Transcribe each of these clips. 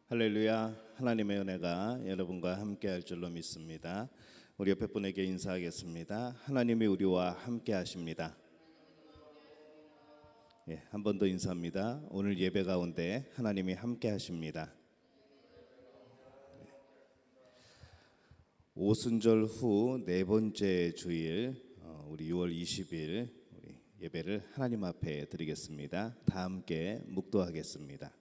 할렐루야. 하나님의 은혜가 여러분과 함께 할 줄로 믿습니다. 우리 옆에 분에게 인사하겠습니다. 하나님이 우리와 함께 하십니다. 한 번 더 인사합니다. 오늘 예배 가운데 하나님이 함께 하십니다. 오순절 후 네 번째 주일, 우리 6월 20일 우리 예배를 하나님 앞에 드리겠습니다. 다 함께 묵도하겠습니다.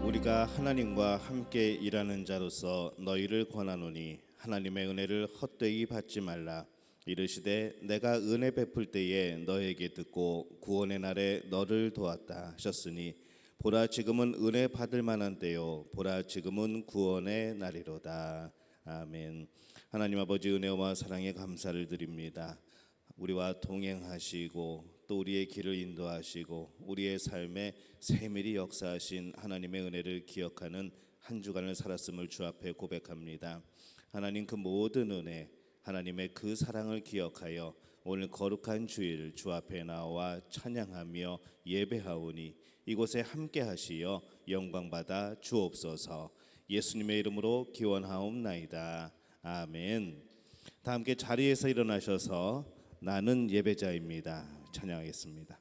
우리가 하나님과 함께 일하는 자로서 너희를 권하노니 하나님의 은혜를 헛되이 받지 말라. 이르시되 내가 은혜 베풀 때에 너에게 듣고 구원의 날에 너를 도왔다 하셨으니 보라 지금은 은혜 받을 만한 때요 보라 지금은 구원의 날이로다. 아멘. 하나님 아버지 은혜와 사랑에 감사를 드립니다. 우리와 동행하시고 또 우리의 길을 인도하시고 우리의 삶에 세밀히 역사하신 하나님의 은혜를 기억하는 한 주간을 살았음을 주 앞에 고백합니다. 하나님 그 모든 은혜, 하나님의 그 사랑을 기억하여 오늘 거룩한 주일 주 앞에 나와 찬양하며 예배하오니 이곳에 함께 하시어 영광받아 주옵소서. 예수님의 이름으로 기원하옵나이다. 아멘. 다 함께 자리에서 일어나셔서 나는 예배자입니다. 찬양하겠습니다.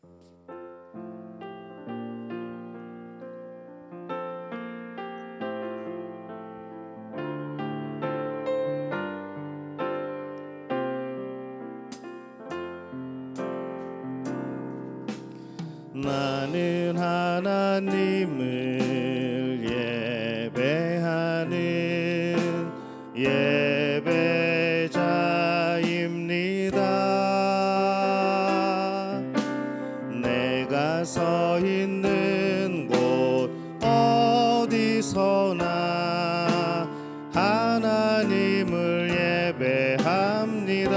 나는 하나님을 예배하는 예배자입니다. 내가 서 있는 곳 어디서나 하나님을 예배합니다.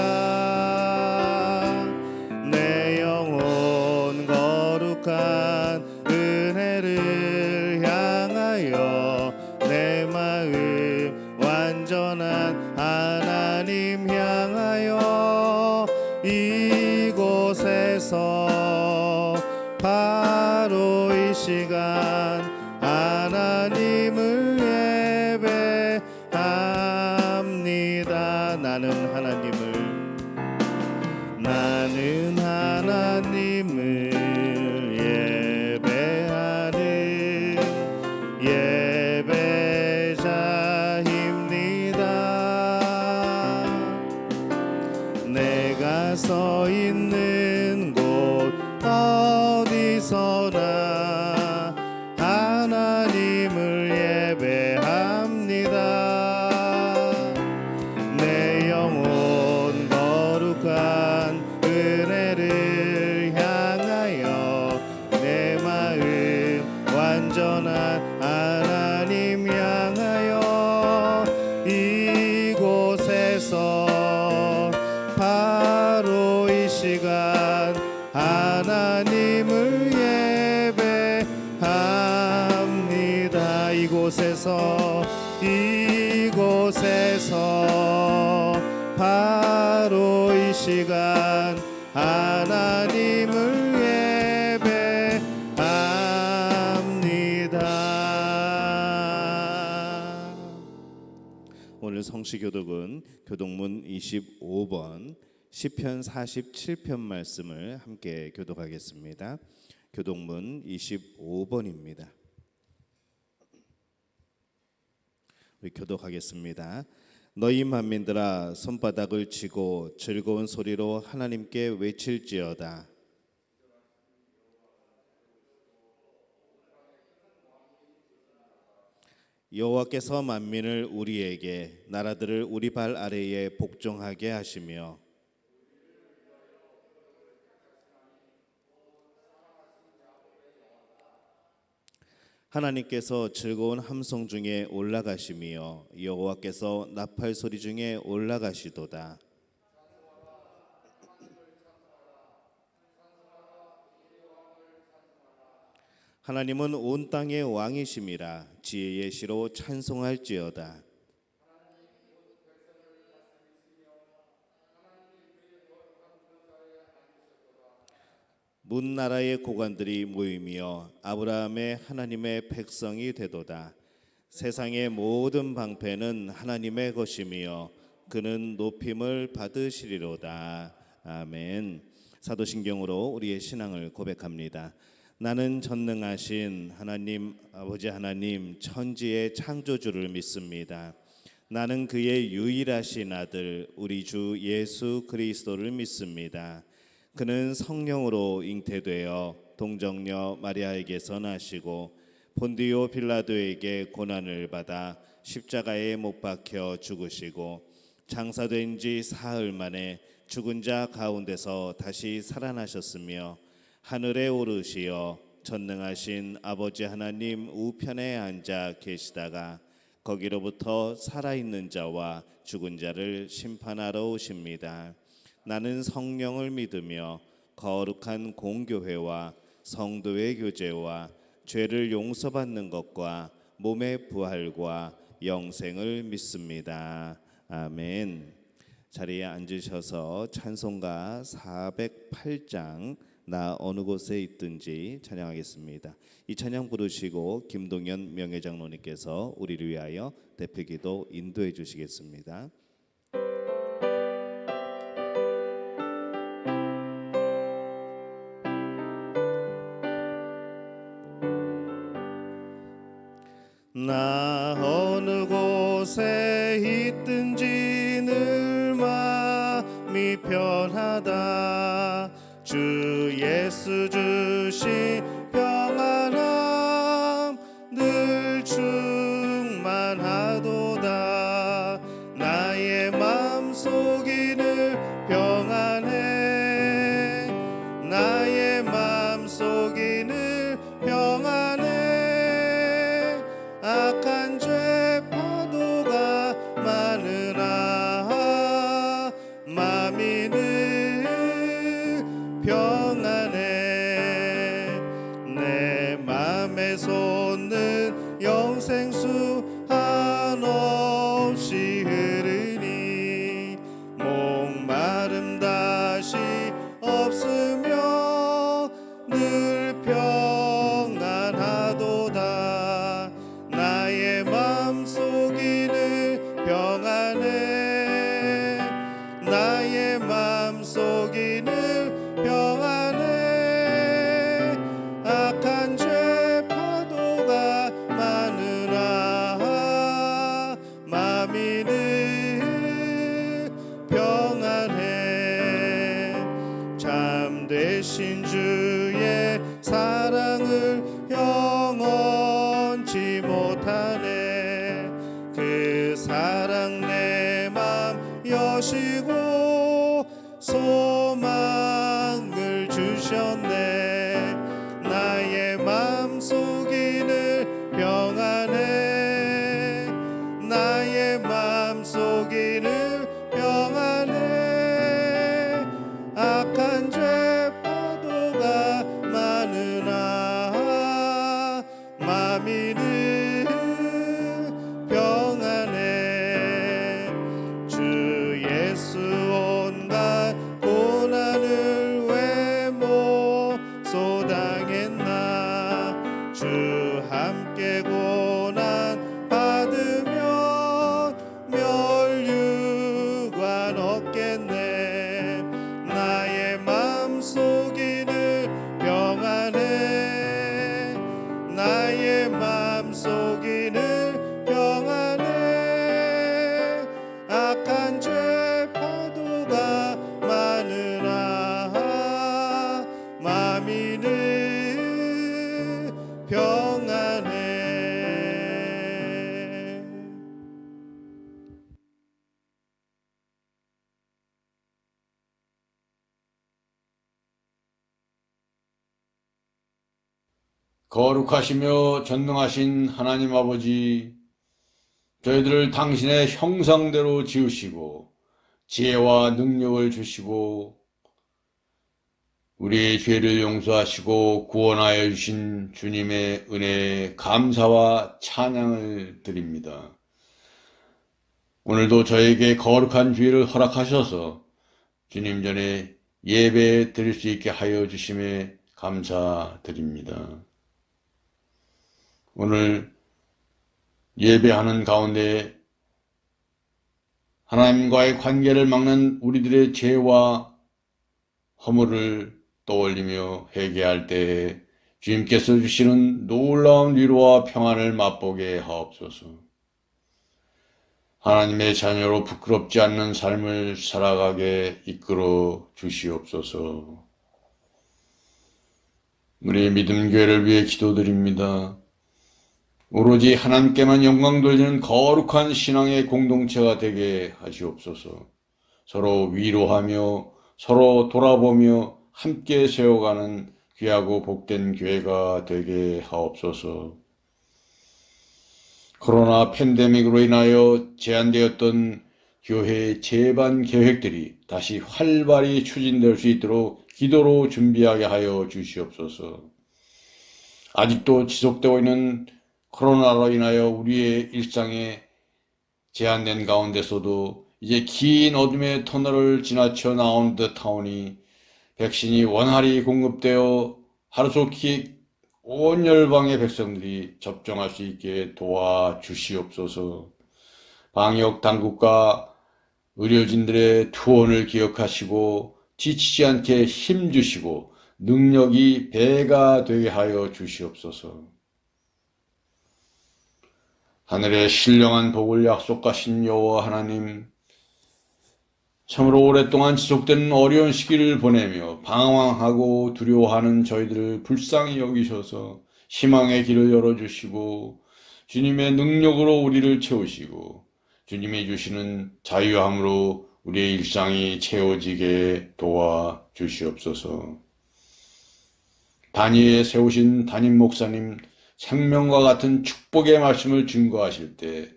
내 영혼 거룩한 은혜를 향하여 내 마음 완전한 하나님 향하여 이곳에서 바로 이 시간 하나님을 예배합니다. 나는 하나님을 예배하는 예배자입니다. 내가 서 있는 곳 어디서나 하나님을 예배합니다. 내 영혼 거룩한 은혜를 향하여 내 마음 완전한 하나님 향하여 이곳에서 바로 이 시간 하나님을 예배합니다. 이곳에서 바로 이 시간 하나님을 예배합니다. 오늘 성시교독은 교독문 25번 시편 47편 말씀을 함께 교독하겠습니다. 교독문 25번입니다. 우리 교독하겠습니다. 너희 만민들아 손바닥을 치고 즐거운 소리로 하나님께 외칠지어다. 여호와께서 만민을 우리에게 나라들을 우리 발 아래에 복종하게 하시며 하나님께서 즐거운 함성 중에 올라가시며 여호와께서 나팔 소리 중에 올라가시도다. 하나님은 온 땅의 왕이심이라 지혜의 시로 찬송할지어다. 문나라의 고관들이 모이며 아브라함의 하나님의 백성이 되도다. 세상의 모든 방패는 하나님의 것이며 그는 높임을 받으시리로다. 아멘. 사도신경으로 우리의 신앙을 고백합니다. 나는 전능하신 하나님 아버지 하나님 천지의 창조주를 믿습니다. 나는 그의 유일하신 아들 우리 주 예수 그리스도를 믿습니다. 그는 성령으로 잉태되어 동정녀 마리아에게서 나시고 본디오 빌라도에게 고난을 받아 십자가에 못 박혀 죽으시고 장사된 지 사흘 만에 죽은 자 가운데서 다시 살아나셨으며 하늘에 오르시어 전능하신 아버지 하나님 우편에 앉아 계시다가 거기로부터 살아있는 자와 죽은 자를 심판하러 오십니다. 나는 성령을 믿으며 거룩한 공교회와 성도의 교제와 죄를 용서받는 것과 몸의 부활과 영생을 믿습니다. 아멘. 자리에 앉으셔서 찬송가 408장 나 어느 곳에 있든지 찬양하겠습니다. 이 찬양 부르시고 김동현 명예장로님께서 우리를 위하여 대표기도 인도해 주시겠습니다. 나 어느 곳에 있든지 늘 마음이 편하다. 주 예수 주신 평안함 늘 충만하도다. 나의 마음속이 늘 평안해. 나의 마음속이 늘 평안해. 악한 죄 파도가 많으나 마음이 늘 평안해. 내 맘에 솟는 영생수 한없이 흐르니 목마름 다시 없으며 늘 평안하도다. 나의 마음속이 늘 평안해. 나의 마음속이 늘 평안해. 악한 죄 파도가 많으나 마음이 늘 평안해. 참되신 주의 사랑을 영원치 못하네. 그 사랑 내 맘 여시고 소망을 주셨네. 나의 마음속이 늘 평안해. 나의 마음속이 늘 평안해. 악한 죄 파도가 많으나 마음이 늘 평안해. 주 예수 온갖 고난을 왜 못 소당했나. 주 함께 고난 받으면 멸류 거룩하시며 전능하신 하나님 아버지, 저희들을 당신의 형상대로 지으시고 지혜와 능력을 주시고 우리의 죄를 용서하시고 구원하여 주신 주님의 은혜에 감사와 찬양을 드립니다. 오늘도 저에게 거룩한 주일을 허락하셔서 주님 전에 예배 드릴 수 있게 하여 주심에 감사드립니다. 오늘 예배하는 가운데 하나님과의 관계를 막는 우리들의 죄와 허물을 떠올리며 회개할 때에 주님께서 주시는 놀라운 위로와 평안을 맛보게 하옵소서. 하나님의 자녀로 부끄럽지 않는 삶을 살아가게 이끌어 주시옵소서. 우리 믿음교회를 위해 기도드립니다. 오로지 하나님께만 영광 돌리는 거룩한 신앙의 공동체가 되게 하시옵소서. 서로 위로하며 서로 돌아보며 함께 세워가는 귀하고 복된 교회가 되게 하옵소서. 코로나 팬데믹으로 인하여 제한되었던 교회의 재반 계획들이 다시 활발히 추진될 수 있도록 기도로 준비하게 하여 주시옵소서. 아직도 지속되고 있는 코로나로 인하여 우리의 일상에 제한된 가운데서도 이제 긴 어둠의 터널을 지나쳐 나온 듯하오니 백신이 원활히 공급되어 하루속히 온 열방의 백성들이 접종할 수 있게 도와주시옵소서. 방역 당국과 의료진들의 투혼을 기억하시고 지치지 않게 힘주시고 능력이 배가 되게 하여 주시옵소서. 하늘의 신령한 복을 약속하신 여호와 하나님, 참으로 오랫동안 지속되는 어려운 시기를 보내며 방황하고 두려워하는 저희들을 불쌍히 여기셔서 희망의 길을 열어주시고 주님의 능력으로 우리를 채우시고 주님이 주시는 자유함으로 우리의 일상이 채워지게 도와주시옵소서. 단위에 세우신 담임 목사님, 생명과 같은 축복의 말씀을 증거하실 때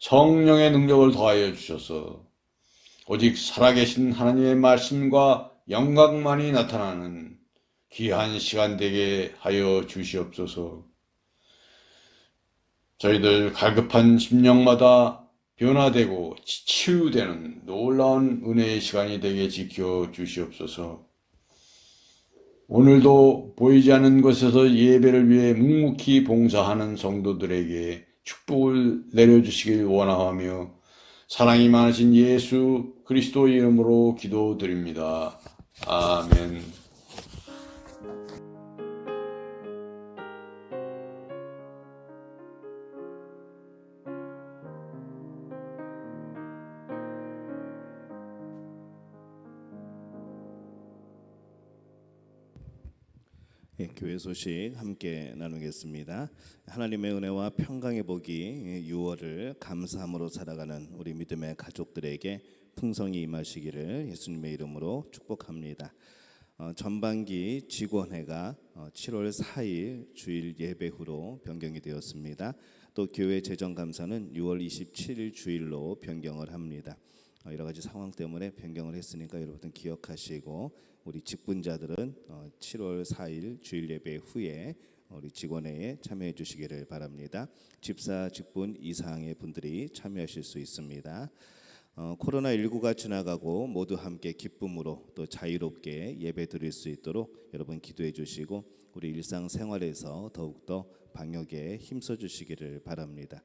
성령의 능력을 더하여 주셔서 오직 살아계신 하나님의 말씀과 영광만이 나타나는 귀한 시간 되게 하여 주시옵소서. 저희들 갈급한 심령마다 변화되고 치유되는 놀라운 은혜의 시간이 되게 지켜 주시옵소서. 오늘도 보이지 않는 곳에서 예배를 위해 묵묵히 봉사하는 성도들에게 축복을 내려주시길 원하며 사랑이 많으신 예수 그리스도의 이름으로 기도드립니다. 아멘. 교회 소식 함께 나누겠습니다. 하나님의 은혜와 평강의 복이 6월을 감사함으로 살아가는 우리 믿음의 가족들에게 풍성히 임하시기를 예수님의 이름으로 축복합니다. 전반기 직원회가 7월 4일 주일 예배 후로 변경이 되었습니다. 또 교회 재정감사는 6월 27일 주일로 변경을 합니다. 여러 가지 상황 때문에 변경을 했으니까 여러분 기억하시고 우리 직분자들은 7월 4일 주일 예배 후에 우리 직원회에 참여해 주시기를 바랍니다. 집사, 직분 이상의 분들이 참여하실 수 있습니다. 코로나19가 지나가고 모두 함께 기쁨으로 또 자유롭게 예배 드릴 수 있도록 여러분 기도해 주시고 우리 일상생활에서 더욱더 방역에 힘써 주시기를 바랍니다.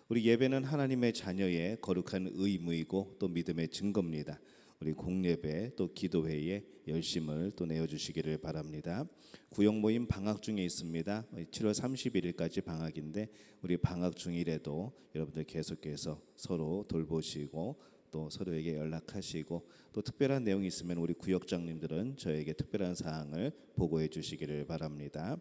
우리 예배는 하나님의 자녀의 거룩한 의무이고 또 믿음의 증거입니다. 우리 공예배 또 기도회에 열심을 또 내어주시기를 바랍니다. 구역 모임 방학 중에 있습니다. 7월 31일까지 방학인데 우리 방학 중이라도 여러분들 계속해서 서로 돌보시고 또 서로에게 연락하시고 또 특별한 내용이 있으면 우리 구역장님들은 저에게 특별한 사항을 보고해 주시기를 바랍니다.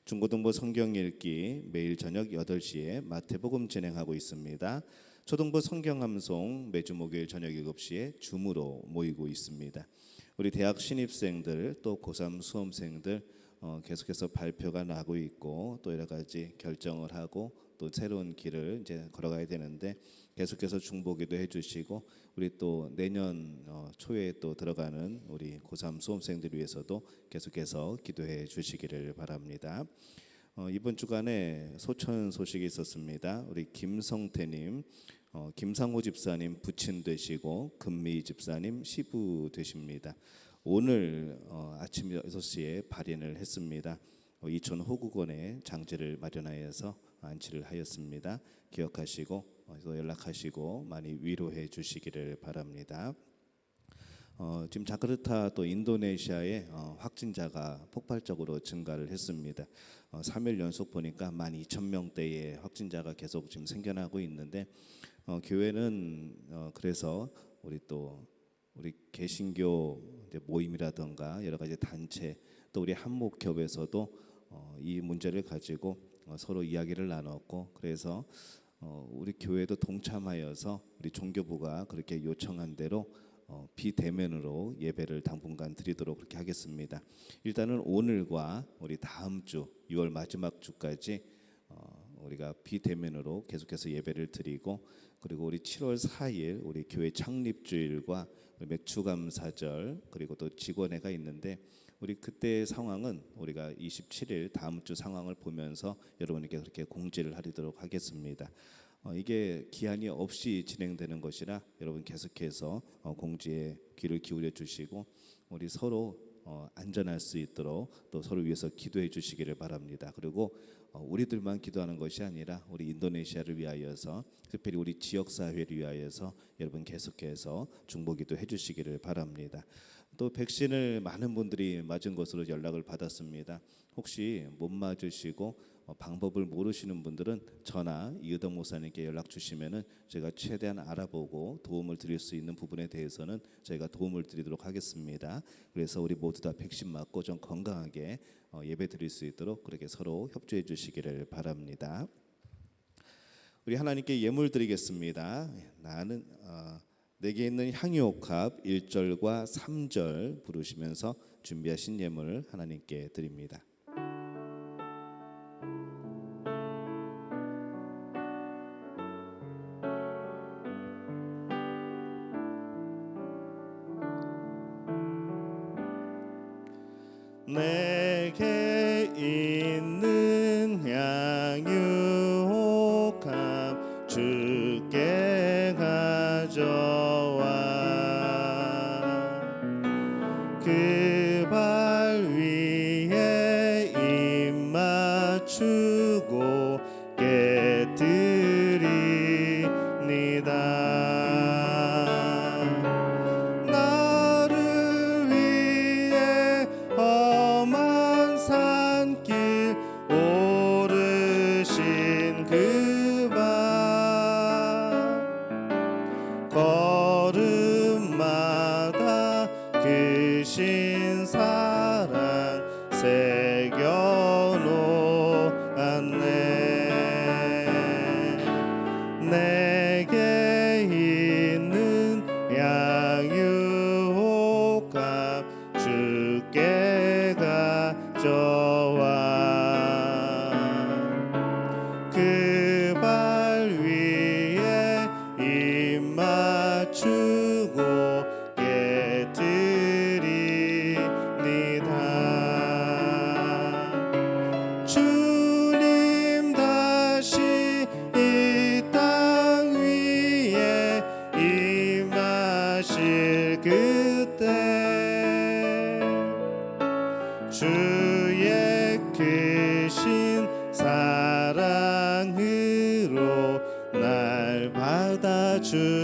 중고등부 성경 읽기 매일 저녁 8시에 마태복음 진행하고 있습니다. 초등부 성경 함송 매주 목요일 저녁 7시에 줌으로 모이고 있습니다. 우리 대학 신입생들 또 고3 수험생들 계속해서 발표가 나고 있고 또 여러 가지 결정을 하고 또 새로운 길을 이제 걸어가야 되는데 계속해서 중보기도 해주시고 우리 또 내년 초에 또 들어가는 우리 고3 수험생들 위해서도 계속해서 기도해 주시기를 바랍니다. 이번 주간에 소천 소식이 있었습니다. 우리 김성태님, 김상호 집사님 부친 되시고 금미 집사님 시부 되십니다. 오늘 아침 6시에 발인을 했습니다. 이천 호국원에 장제를 마련하여서 안치를 하였습니다. 기억하시고 또 연락하시고 많이 위로해 주시기를 바랍니다. 지금 자카르타 또 인도네시아의 확진자가 폭발적으로 증가를 했습니다. 3일 연속 보니까 12,000명대의 확진자가 계속 지금 생겨나고 있는데 교회는 그래서 우리 개신교 모임이라든가 여러 가지 단체 또 우리 한목협에서도 이 문제를 가지고 서로 이야기를 나눴고 그래서 우리 교회도 동참하여서 우리 종교부가 그렇게 요청한 대로 비대면으로 예배를 당분간 드리도록 그렇게 하겠습니다. 일단은 오늘과 우리 다음 주 6월 마지막 주까지 우리가 비대면으로 계속해서 예배를 드리고 그리고 우리 7월 4일 우리 교회 창립주일과 맥주감사절 그리고 또 직원회가 있는데 우리 그때 상황은 우리가 27일 다음 주 상황을 보면서 여러분에게 그렇게 공지를 하도록 하겠습니다. 이게 기한이 없이 진행되는 것이라 여러분 계속해서 공지에 귀를 기울여 주시고 우리 서로 안전할 수 있도록 또 서로 위해서 기도해 주시기를 바랍니다. 그리고 우리들만 기도하는 것이 아니라 우리 인도네시아를 위하여서 특별히 우리 지역사회를 위하여서 여러분 계속해서 중보기도 해주시기를 바랍니다. 또 백신을 많은 분들이 맞은 것으로 연락을 받았습니다. 혹시 못 맞으시고 방법을 모르시는 분들은 저나 이의덕 목사님께 연락 주시면은 제가 최대한 알아보고 도움을 드릴 수 있는 부분에 대해서는 저희가 도움을 드리도록 하겠습니다. 그래서 우리 모두 다 백신 맞고 좀 건강하게 예배 드릴 수 있도록 그렇게 서로 협조해 주시기를 바랍니다. 우리 하나님께 예물 드리겠습니다. 나는 내게 있는 향유옥합 1절과 3절 부르시면서 준비하신 예물 하나님께 드립니다. 내게 있는 향유옥합 주께 가져와 그 발 위에 입 맞추고 깨뜨리니다. 나를 위해 험한 산길 오르신 그 발 걸음마다 크신 사랑 새겨놓았네. 내게 있는 향유옥합 주께 가져와 그 발 위에 입 맞추고 깨뜨리니다. 주님 다시 이 땅 위에 임하실 그때 주의 크신 사랑으로 날 받아주소서.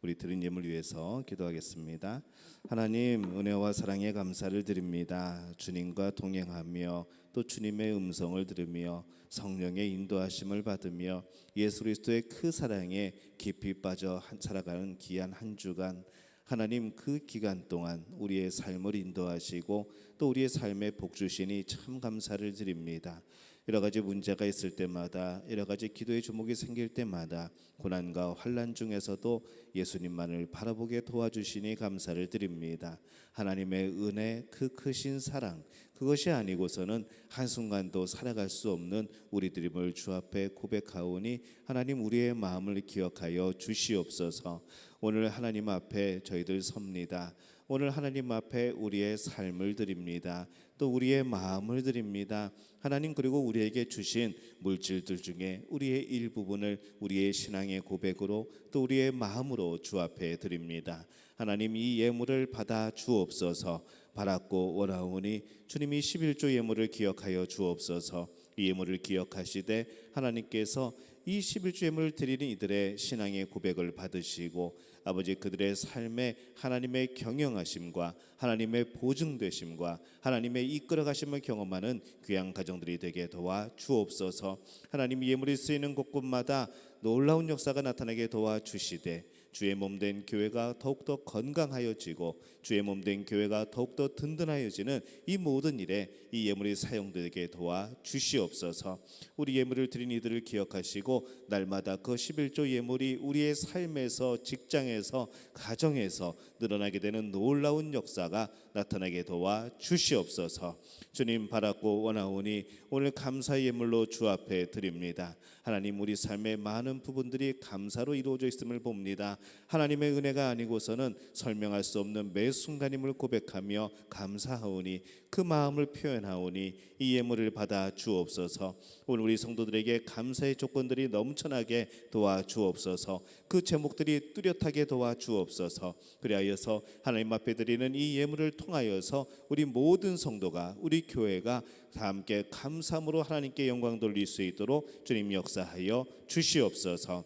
우리 드린 예물 위해서 기도하겠습니다. 하나님 은혜와 사랑에 감사를 드립니다. 주님과 동행하며 또 주님의 음성을 들으며 성령의 인도하심을 받으며 예수 그리스도의 그 사랑에 깊이 빠져 살아가는 귀한 한 주간 하나님 그 기간 동안 우리의 삶을 인도하시고 또 우리의 삶에 복 주시니 참 감사를 드립니다. 여러 가지 문제가 있을 때마다, 여러 가지 기도의 주목이 생길 때마다 고난과 환난 중에서도 예수님만을 바라보게 도와주시니 감사를 드립니다. 하나님의 은혜, 그 크신 사랑, 그것이 아니고서는 한순간도 살아갈 수 없는 우리들임을 주 앞에 고백하오니 하나님 우리의 마음을 기억하여 주시옵소서. 오늘 하나님 앞에 저희들 섭니다. 오늘 하나님 앞에 우리의 삶을 드립니다. 또 우리의 마음을 드립니다. 하나님, 그리고 우리에게 주신 물질들 중에 우리의 일부분을 우리의 신앙의 고백으로 또 우리의 마음으로 주 앞에 드립니다. 하나님, 이 예물을 받아 주옵소서. 바랐고 원하오니 주님이 11조 예물을 기억하여 주옵소서. 이 예물을 기억하시되 하나님께서 이 11조 예물을 드리는 이들의 신앙의 고백을 받으시고 아버지, 그들의 삶에 하나님의 경영하심과 하나님의 보증되심과 하나님의 이끌어가심을 경험하는 귀한 가정들이 되게 도와 주옵소서. 하나님, 예물이 쓰이는 곳곳마다 놀라운 역사가 나타나게 도와주시되 주의 몸된 교회가 더욱더 건강하여지고 주의 몸된 교회가 더욱더 든든하여지는 이 모든 일에 이 예물이 사용되게 도와주시옵소서. 우리 예물을 드린 이들을 기억하시고 날마다 그 11조 예물이 우리의 삶에서, 직장에서, 가정에서 늘어나게 되는 놀라운 역사가 나타나게 도와주시옵소서. 주님, 바랐고 원하오니 오늘 감사의 예물로 주 앞에 드립니다. 하나님, 우리 삶의 많은 부분들이 감사로 이루어져 있음을 봅니다. 하나님의 은혜가 아니고서는 설명할 수 없는 매 순간임을 고백하며 감사하오니 그 마음을 표현하오니 이 예물을 받아 주옵소서. 오늘 우리 성도들에게 감사의 조건들이 넘쳐나게 도와주옵소서. 그 제목들이 뚜렷하게 도와주옵소서. 그리하여서 하나님 앞에 드리는 이 예물을 통하여서 우리 모든 성도가, 우리 교회가 다 함께 감사함으로 하나님께 영광 돌릴 수 있도록 주님 역사하여 주시옵소서.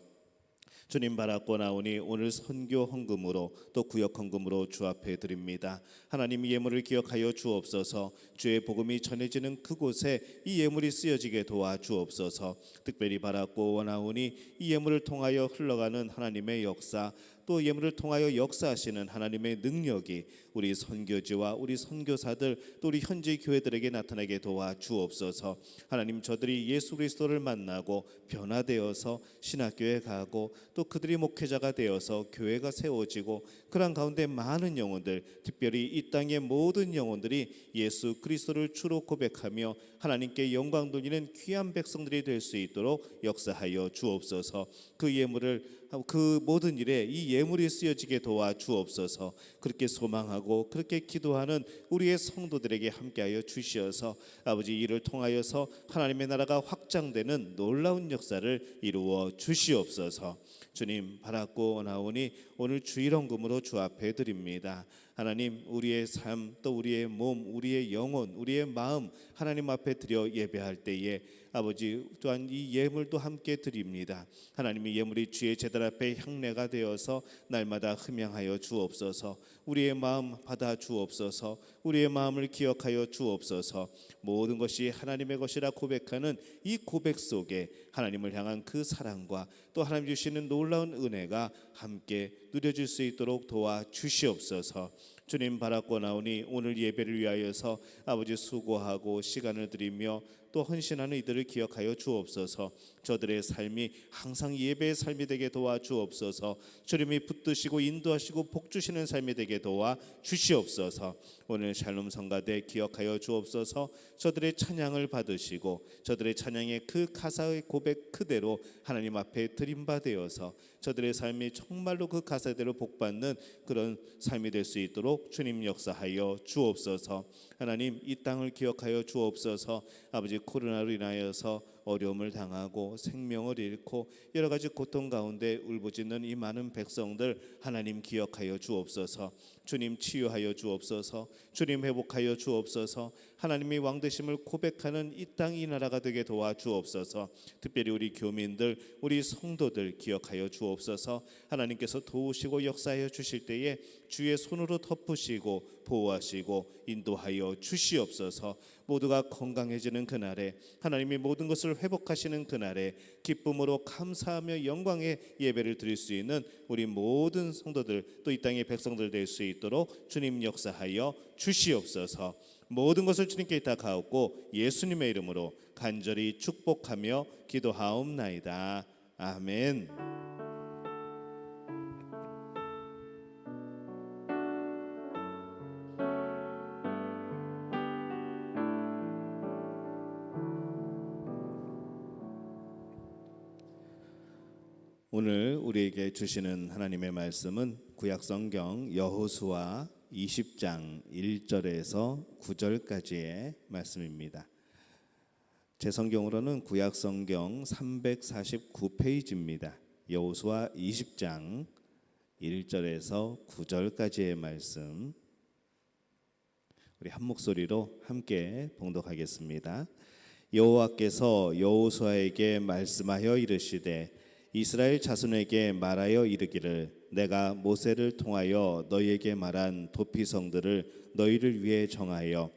주님, 바랐고 나오니 오늘 선교 헌금으로 또 구역 헌금으로 주 앞에 드립니다. 하나님, 이 예물을 기억하여 주옵소서. 주의 복음이 전해지는 그곳에 이 예물이 쓰여지게 도와주옵소서. 특별히 바랐고 원하오니 이 예물을 통하여 흘러가는 하나님의 역사, 또 예물을 통하여 역사하시는 하나님의 능력이 우리 선교지와 우리 선교사들, 또 우리 현지 교회들에게 나타나게 도와주옵소서. 하나님, 저들이 예수 그리스도를 만나고 변화되어서 신학교에 가고 또 그들이 목회자가 되어서 교회가 세워지고 그런 가운데 많은 영혼들, 특별히 이 땅의 모든 영혼들이 예수 그리스도를 주로 고백하며 하나님께 영광 돌리는 귀한 백성들이 될 수 있도록 역사하여 주옵소서. 그 예물을, 그 모든 일에 이 예물이 쓰여지게 도와주옵소서. 그렇게 소망하고 그렇게 기도하는 우리의 성도들에게 함께하여 주시어서 아버지, 이를 통하여서 하나님의 나라가 확장되는 놀라운 역사를 이루어 주시옵소서. 주님, 바랐고 원하오니 오늘 주일헌금으로 주 앞에 드립니다. 하나님, 우리의 삶, 또 우리의 몸, 우리의 영혼, 우리의 마음 하나님 앞에 드려 예배할 때에 아버지, 또한 이 예물도 함께 드립니다. 하나님의 예물이 주의 제단 앞에 향례가 되어서 날마다 흠양하여 주옵소서. 우리의 마음 받아 주옵소서. 우리의 마음을 기억하여 주옵소서. 모든 것이 하나님의 것이라 고백하는 이 고백 속에 하나님을 향한 그 사랑과 또 하나님 주시는 놀라운 은혜가 함께 누려질 수 있도록 도와주시옵소서. 주님, 바랐고 나오니 오늘 예배를 위하여서 아버지 수고하고 시간을 드리며 또 헌신하는 이들을 기억하여 주옵소서. 저들의 삶이 항상 예배의 삶이 되게 도와주옵소서. 주님이 붙드시고 인도하시고 복주시는 삶이 되게 도와주시옵소서. 오늘 샬롬 성가대 기억하여 주옵소서. 저들의 찬양을 받으시고 저들의 찬양의 그 가사의 고백 그대로 하나님 앞에 드림받되어서 저들의 삶이 정말로 그 가사대로 복받는 그런 삶이 될 수 있도록 주님 역사하여 주옵소서. 하나님, 이 땅을 기억하여 주옵소서. 아버지, 코로나로 인하여서 어려움을 당하고 생명을 잃고 여러 가지 고통 가운데 울부짖는 이 많은 백성들 하나님 기억하여 주옵소서. 주님 치유하여 주옵소서. 주님 회복하여 주옵소서. 하나님의 왕되심을 고백하는 이 땅 이 나라가 되게 도와주옵소서. 특별히 우리 교민들, 우리 성도들 기억하여 주옵소서. 하나님께서 도우시고 역사하여 주실 때에 주의 손으로 덮으시고 보호하시고 인도하여 주시옵소서. 모두가 건강해지는 그날에, 하나님이 모든 것을 회복하시는 그날에 기쁨으로 감사하며 영광의 예배를 드릴 수 있는 우리 모든 성도들, 또 이 땅의 백성들 될 수 있도록 주님 역사하여 주시옵소서. 모든 것을 주님께 다 가옵고 예수님의 이름으로 간절히 축복하며 기도하옵나이다. 아멘. 오늘 우리에게 주시는 하나님의 말씀은 구약성경 여호수아 20장 1절에서 9절까지의 말씀입니다. 제 성경으로는 구약성경 349페이지입니다. 여호수아 20장 1절에서 9절까지의 말씀, 우리 한 목소리로 함께 봉독하겠습니다. 여호와께서 여호수아에게 말씀하여 이르시되 이스라엘 자손에게 말하여 이르기를 내가 모세를 통하여 너희에게 말한 도피성들을 너희를 위해 정하여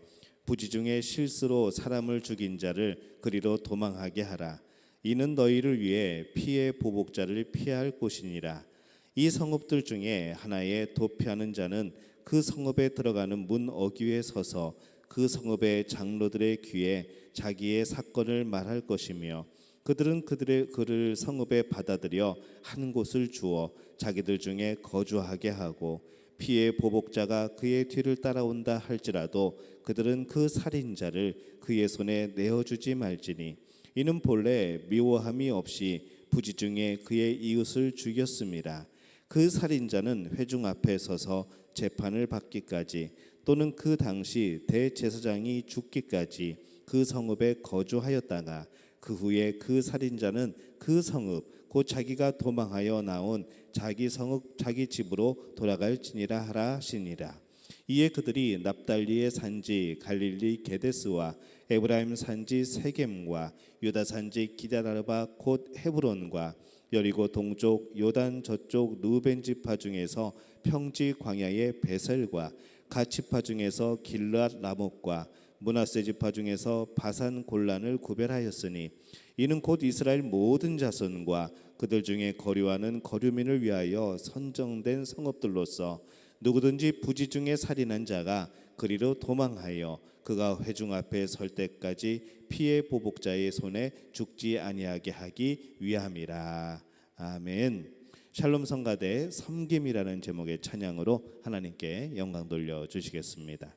부지 중에 실수로 사람을 죽인 자를 그리로 도망하게 하라. 이는 너희를 위해 피의 보복자를 피할 곳이니라. 이 성읍들 중에 하나에 도피하는 자는 그 성읍에 들어가는 문 어귀에 서서 그 성읍의 장로들의 귀에 자기의 사건을 말할 것이며 그들은 그를 성읍에 받아들여 한 곳을 주어 자기들 중에 거주하게 하고 피의 보복자가 그의 뒤를 따라온다 할지라도 그들은 그 살인자를 그의 손에 내어주지 말지니 이는 본래 미워함이 없이 부지 중에 그의 이웃을 죽였음이라. 그 살인자는 회중 앞에 서서 재판을 받기까지 또는 그 당시 대제사장이 죽기까지 그 성읍에 거주하였다가 그 후에 그 살인자는 그 성읍 곧 자기가 도망하여 나온 자기 성읍 자기 집으로 돌아갈지니라 하라 하시니라. 이에 그들이 납달리의 산지 갈릴리 게데스와 에브라임 산지 세겜과 유다 산지 기럇아르바 곧 헤브론과 여리고 동쪽 요단 저쪽 루벤 지파 중에서 평지 광야의 베셀과 갓 지파 중에서 길르앗 라못과 므낫세 지파 중에서 바산 골란을 구별하였으니 이는 곧 이스라엘 모든 자손과 그들 중에 거류하는 거류민을 위하여 선정된 성읍들로서 누구든지 부지 중에 살인한 자가 그리로 도망하여 그가 회중 앞에 설 때까지 피의 보복자의 손에 죽지 아니하게 하기 위함이라. 아멘. 샬롬 성가대 섬김이라는 제목의 찬양으로 하나님께 영광 돌려 주시겠습니다.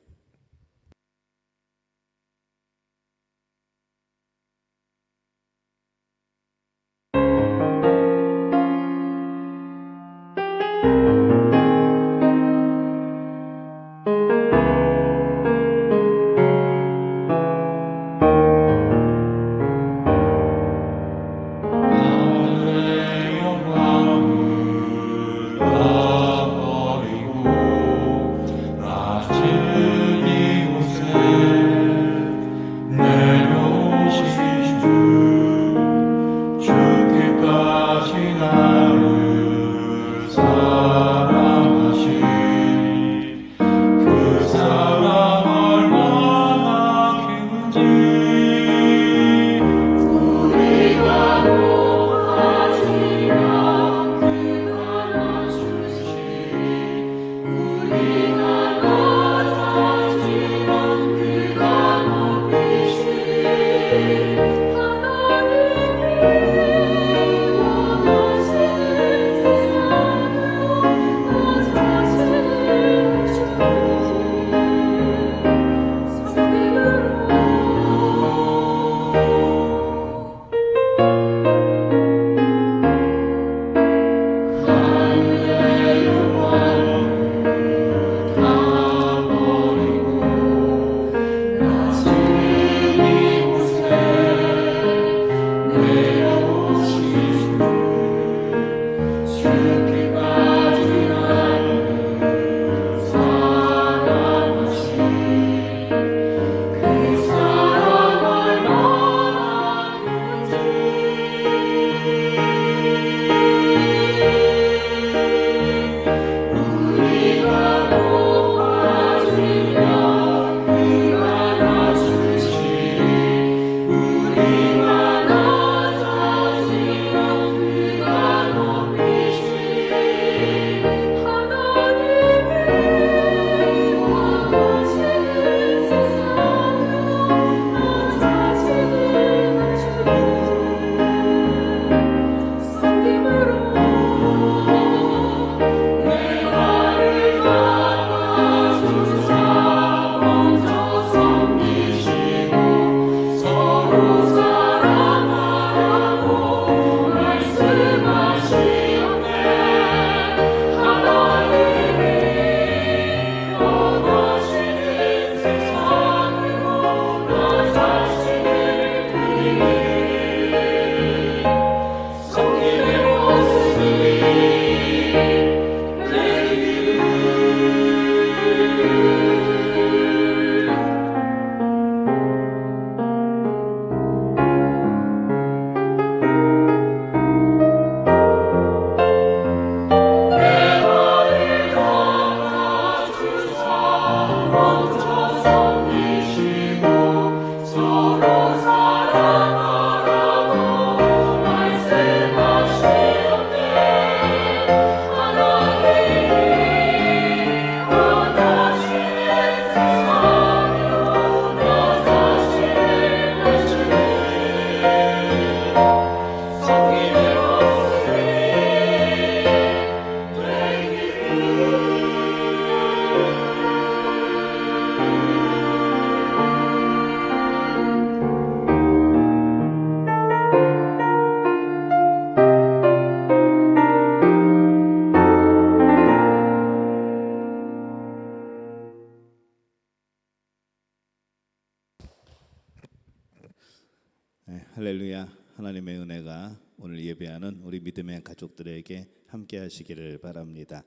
네, 할렐루야. 하나님의 은혜가 오늘 예배하는 우리 믿음의 가족들에게 함께 하시기를 바랍니다.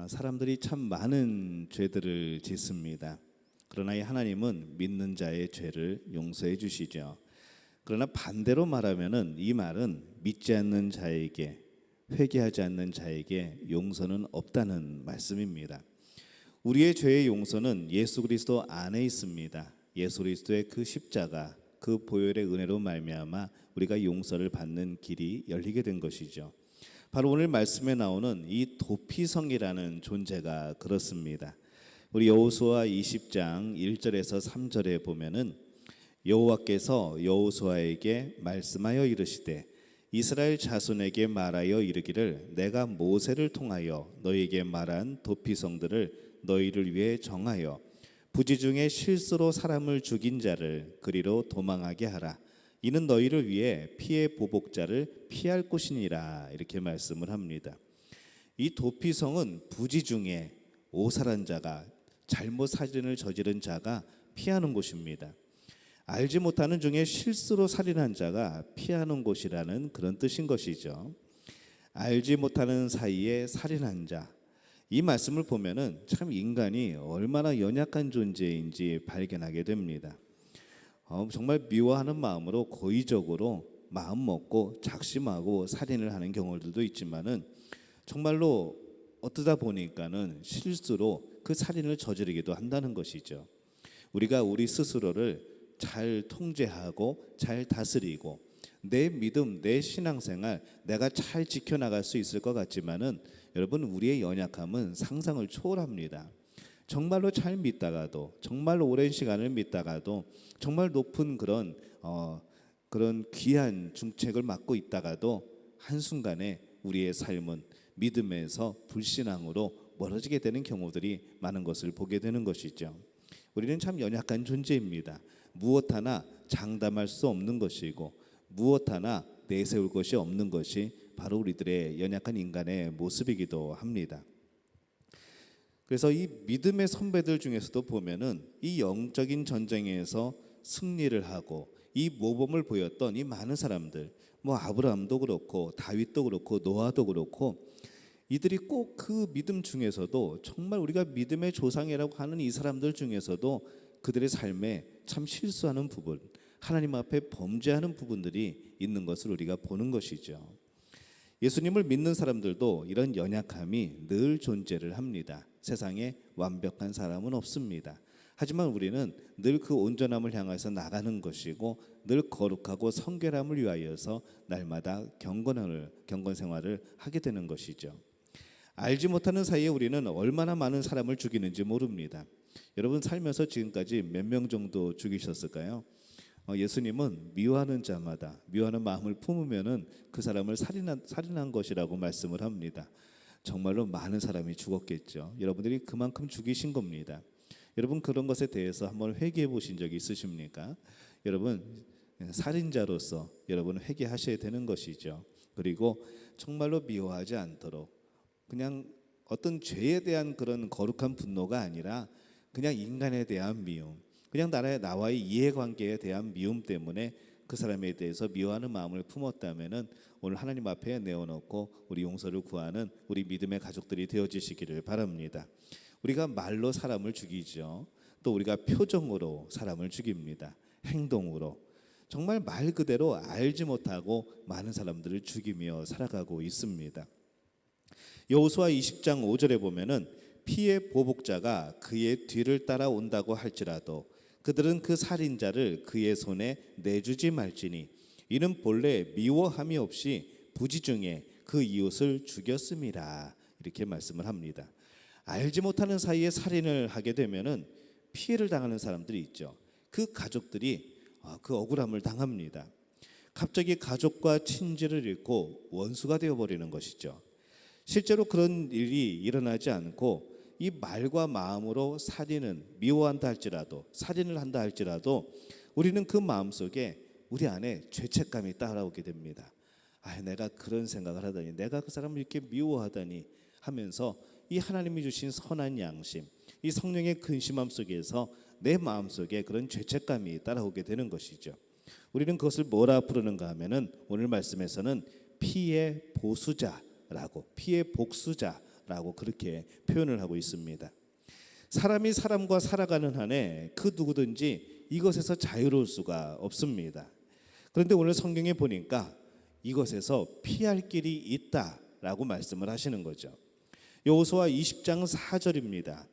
사람들이 참 많은 죄들을 짓습니다. 그러나 이 하나님은 믿는 자의 죄를 용서해 주시죠. 그러나 반대로 말하면은 이 말은 믿지 않는 자에게, 회개하지 않는 자에게 용서는 없다는 말씀입니다. 우리의 죄의 용서는 예수 그리스도 안에 있습니다. 예수 그리스도의 그 십자가, 그 보혈의 은혜로 말미암아 우리가 용서를 받는 길이 열리게 된 것이죠. 바로 오늘 말씀에 나오는 이 도피성이라는 존재가 그렇습니다. 우리 여호수아 20장 1절에서 3절에 보면은 여호와께서 여호수아에게 말씀하여 이르시되 이스라엘 자손에게 말하여 이르기를 내가 모세를 통하여 너희에게 말한 도피성들을 너희를 위해 정하여 부지 중에 실수로 사람을 죽인 자를 그리로 도망하게 하라. 이는 너희를 위해 피의 보복자를 피할 곳이니라. 이렇게 말씀을 합니다. 이 도피성은 부지 중에 오살한 자가, 잘못 살인을 저지른 자가 피하는 곳입니다. 알지 못하는 중에 실수로 살인한 자가 피하는 곳이라는 그런 뜻인 것이죠. 알지 못하는 사이에 살인한 자, 이 말씀을 보면은 참 인간이 얼마나 연약한 존재인지 발견하게 됩니다. 정말 미워하는 마음으로 고의적으로 마음 먹고 작심하고 살인을 하는 경우들도 있지만은 정말로 어떠다 보니까는 실수로 그 살인을 저지르기도 한다는 것이죠. 우리가 우리 스스로를 잘 통제하고 잘 다스리고 내 믿음, 내 신앙생활 내가 잘 지켜나갈 수 있을 것 같지만은 여러분 우리의 연약함은 상상을 초월합니다. 정말로 잘 믿다가도 정말로 오랜 시간을 믿다가도 정말 높은 그런 귀한 중책을 맡고 있다가도 한순간에 우리의 삶은 믿음에서 불신앙으로 멀어지게 되는 경우들이 많은 것을 보게 되는 것이죠. 우리는 참 연약한 존재입니다. 무엇 하나 장담할 수 없는 것이고 무엇 하나 내세울 것이 없는 것이 바로 우리들의 연약한 인간의 모습이기도 합니다. 그래서 이 믿음의 선배들 중에서도 보면은 이 영적인 전쟁에서 승리를 하고 이 모범을 보였던 이 많은 사람들, 뭐 아브라함도 그렇고 다윗도 그렇고 노아도 그렇고 이들이 꼭 그 믿음 중에서도 정말 우리가 믿음의 조상이라고 하는 이 사람들 중에서도 그들의 삶에 참 실수하는 부분, 하나님 앞에 범죄하는 부분들이 있는 것을 우리가 보는 것이죠. 예수님을 믿는 사람들도 이런 연약함이 늘 존재를 합니다. 세상에 완벽한 사람은 없습니다. 하지만 우리는 늘 그 온전함을 향해서 나가는 것이고 늘 거룩하고 성결함을 위하여서 날마다 경건 생활을 하게 되는 것이죠. 알지 못하는 사이에 우리는 얼마나 많은 사람을 죽이는지 모릅니다. 여러분 살면서 지금까지 몇 명 정도 죽이셨을까요? 예수님은 미워하는 자마다 미워하는 마음을 품으면은 그 사람을 살인한 것이라고 말씀을 합니다. 정말로 많은 사람이 죽었겠죠. 여러분들이 그만큼 죽이신 겁니다. 여러분 그런 것에 대해서 한번 회개해 보신 적이 있으십니까? 여러분 살인자로서 여러분 회개하셔야 되는 것이죠. 그리고 정말로 미워하지 않도록 그냥 어떤 죄에 대한 그런 거룩한 분노가 아니라 그냥 인간에 대한 미움, 그냥 나와의 이해관계에 대한 미움 때문에 그 사람에 대해서 미워하는 마음을 품었다면은 오늘 하나님 앞에 내어놓고 우리 용서를 구하는 우리 믿음의 가족들이 되어지시기를 바랍니다. 우리가 말로 사람을 죽이죠. 또 우리가 표정으로 사람을 죽입니다. 행동으로. 정말 말 그대로 알지 못하고 많은 사람들을 죽이며 살아가고 있습니다. 여호수아 20장 5절에 보면은 피의 보복자가 그의 뒤를 따라온다고 할지라도 그들은 그 살인자를 그의 손에 내주지 말지니 이는 본래 미워함이 없이 부지 중에 그 이웃을 죽였음이라. 이렇게 말씀을 합니다. 알지 못하는 사이에 살인을 하게 되면은 피해를 당하는 사람들이 있죠. 그 가족들이 그 억울함을 당합니다. 갑자기 가족과 친지를 잃고 원수가 되어버리는 것이죠. 실제로 그런 일이 일어나지 않고 이 말과 마음으로 살인은 미워한다 할지라도 살인을 한다 할지라도 우리는 그 마음속에 우리 안에 죄책감이 따라오게 됩니다. 내가 그런 생각을 하다니, 내가 그 사람을 이렇게 미워하다니 하면서 이 하나님이 주신 선한 양심, 이 성령의 근심함 속에서 내 마음속에 그런 죄책감이 따라오게 되는 것이죠. 우리는 그것을 뭐라 부르는가 하면은 오늘 말씀에서는 피의 보수자라고, 피의 복수자라고 그렇게 표현을 하고 있습니다. 사람이 사람과 살아가는 한에 그 누구든지 이것에서 자유로울 수가 없습니다. 그런데 오늘 성경에 보니까 이것에서 피할 길이 있다라고 말씀을 하시는 거죠. 여호수아 20장 4절입니다.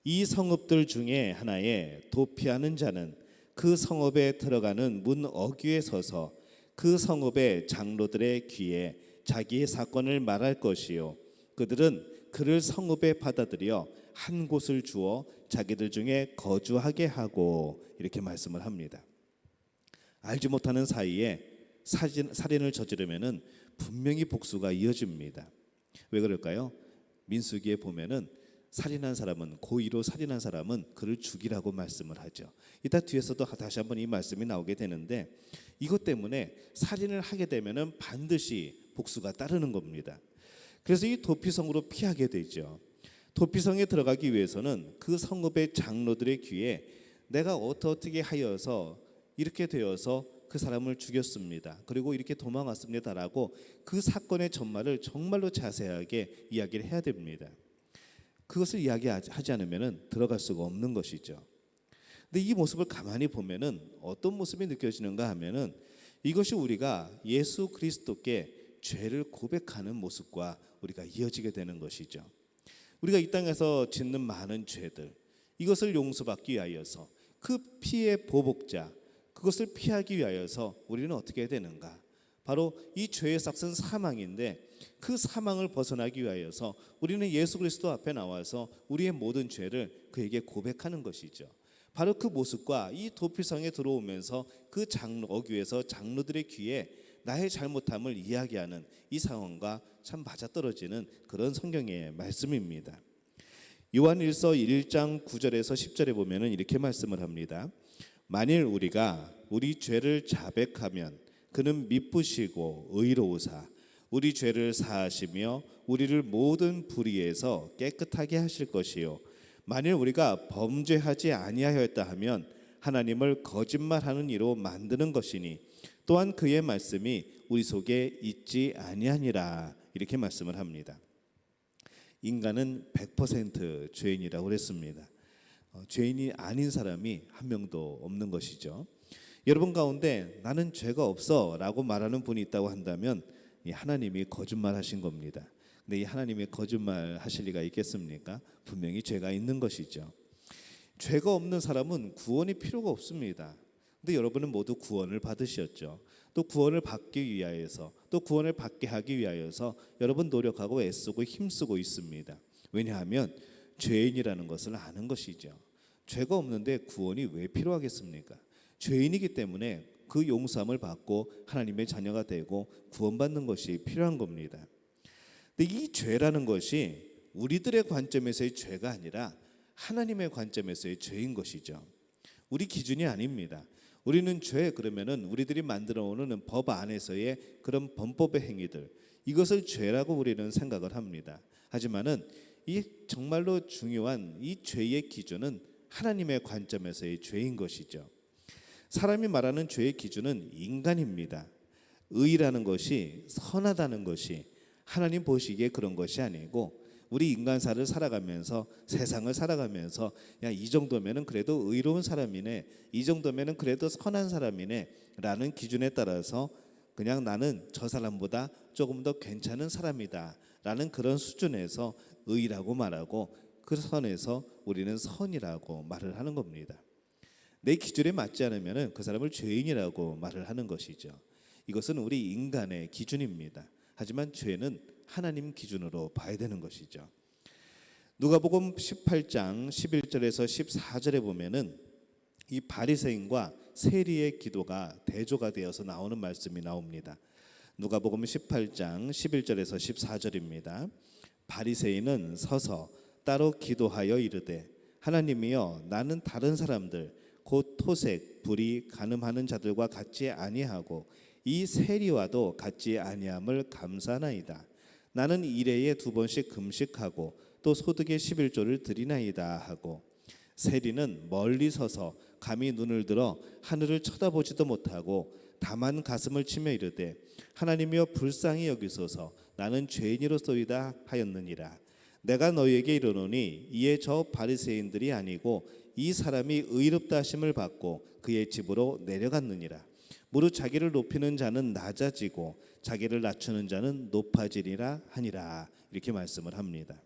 이 성읍들 중에 하나에 도피하는 자는 그 성읍에 들어가는 문 어귀에 서서 그 성읍의 장로들의 귀에 자기의 사건을 말할 것이요, 그들은 그를 성읍에 받아들여 한 곳을 주어 자기들 중에 거주하게 하고, 이렇게 말씀을 합니다. 알지 못하는 사이에 살인을 저지르면은 분명히 복수가 이어집니다. 왜 그럴까요? 민수기에 보면은 살인한 사람은, 고의로 살인한 사람은 그를 죽이라고 말씀을 하죠. 이따 뒤에서도 다시 한번 이 말씀이 나오게 되는데, 이것 때문에 살인을 하게 되면은 반드시 복수가 따르는 겁니다. 그래서 이 도피성으로 피하게 되죠. 도피성에 들어가기 위해서는 그 성읍의 장로들의 귀에 내가 어떻게 하여서 이렇게 되어서 그 사람을 죽였습니다, 그리고 이렇게 도망왔습니다라고 그 사건의 전말을 정말로 자세하게 이야기를 해야 됩니다. 그것을 이야기하지 않으면 들어갈 수가 없는 것이죠. 근데 이 모습을 가만히 보면은 어떤 모습이 느껴지는가 하면은 이것이 우리가 예수 그리스도께 죄를 고백하는 모습과 우리가 이어지게 되는 것이죠. 우리가 이 땅에서 짓는 많은 죄들, 이것을 용서받기 위하여서 그 피의 보복자, 그것을 피하기 위하여서 우리는 어떻게 해야 되는가? 바로 이 죄의 삭은 사망인데, 그 사망을 벗어나기 위하여서 우리는 예수 그리스도 앞에 나와서 우리의 모든 죄를 그에게 고백하는 것이죠. 바로 그 모습과 이 도피성에 들어오면서 그 어귀에서 장로들의 귀에 나의 잘못함을 이야기하는 이 상황과 참 맞아떨어지는 그런 성경의 말씀입니다. 요한일서 1장 9절에서 10절에 보면은 이렇게 말씀을 합니다. 만일 우리가 우리 죄를 자백하면 그는 미쁘시고 의로우사 우리 죄를 사하시며 우리를 모든 불의에서 깨끗하게 하실 것이요, 만일 우리가 범죄하지 아니하였다 하면 하나님을 거짓말하는 이로 만드는 것이니 또한 그의 말씀이 우리 속에 있지 아니하니라, 이렇게 말씀을 합니다. 인간은 100% 죄인이라고 그랬습니다. 죄인이 아닌 사람이 한 명도 없는 것이죠. 여러분 가운데 나는 죄가 없어 라고 말하는 분이 있다고 한다면 이 하나님이 거짓말하신 겁니다. 근데 이 하나님이 거짓말 하실 리가 있겠습니까? 분명히 죄가 있는 것이죠. 죄가 없는 사람은 구원이 필요가 없습니다. 근데 여러분은 모두 구원을 받으셨죠. 또 구원을 받기 위하여서, 또 구원을 받게 하기 위하여서 여러분 노력하고 애쓰고 힘쓰고 있습니다. 왜냐하면 죄인이라는 것을 아는 것이죠. 죄가 없는데 구원이 왜 필요하겠습니까? 죄인이기 때문에 그 용서함을 받고 하나님의 자녀가 되고 구원받는 것이 필요한 겁니다. 근데 이 죄라는 것이 우리들의 관점에서의 죄가 아니라 하나님의 관점에서의 죄인 것이죠. 우리 기준이 아닙니다. 우리는 죄 그러면은 우리들이 만들어 오는 법 안에서의 그런 범법의 행위들, 이것을 죄라고 우리는 생각을 합니다. 하지만은 이 정말로 중요한 이 죄의 기준은 하나님의 관점에서의 죄인 것이죠. 사람이 말하는 죄의 기준은 인간입니다. 의라는 것이, 선하다는 것이 하나님 보시기에 그런 것이 아니고, 우리 인간사를 살아가면서, 세상을 살아가면서 야, 이 정도면은 그래도 의로운 사람이네, 이 정도면은 그래도 선한 사람이네 라는 기준에 따라서 그냥 나는 저 사람보다 조금 더 괜찮은 사람이다 라는 그런 수준에서 의라고 말하고, 그 선에서 우리는 선이라고 말을 하는 겁니다. 내 기준에 맞지 않으면 그 사람을 죄인이라고 말을 하는 것이죠. 이것은 우리 인간의 기준입니다. 하지만 죄는 하나님 기준으로 봐야 되는 것이죠. 누가복음 18장 11절에서 14절에 보면은 이 바리새인과 세리의 기도가 대조가 되어서 나오는 말씀이 나옵니다. 누가복음 18장 11절에서 14절입니다. 바리새인은 서서 따로 기도하여 이르되, 하나님이여, 나는 다른 사람들 곧 토색, 불의, 간음하는 자들과 같지 아니하고 이 세리와도 같지 아니함을 감사나이다. 나는 일해에 2번씩 금식하고 또 소득의 11조를 드리나이다 하고, 세리는 멀리 서서 감히 눈을 들어 하늘을 쳐다보지도 못하고 다만 가슴을 치며 이르되 하나님이여 불쌍히 여기소서 나는 죄인이로소이다 하였느니라. 내가 너희에게 이르노니 이에 저 바리새인들이 아니고 이 사람이 의롭다 하심을 받고 그의 집으로 내려갔느니라. 무릇 자기를 높이는 자는 낮아지고 자기를 낮추는 자는 높아지리라 하니라. 이렇게 말씀을 합니다.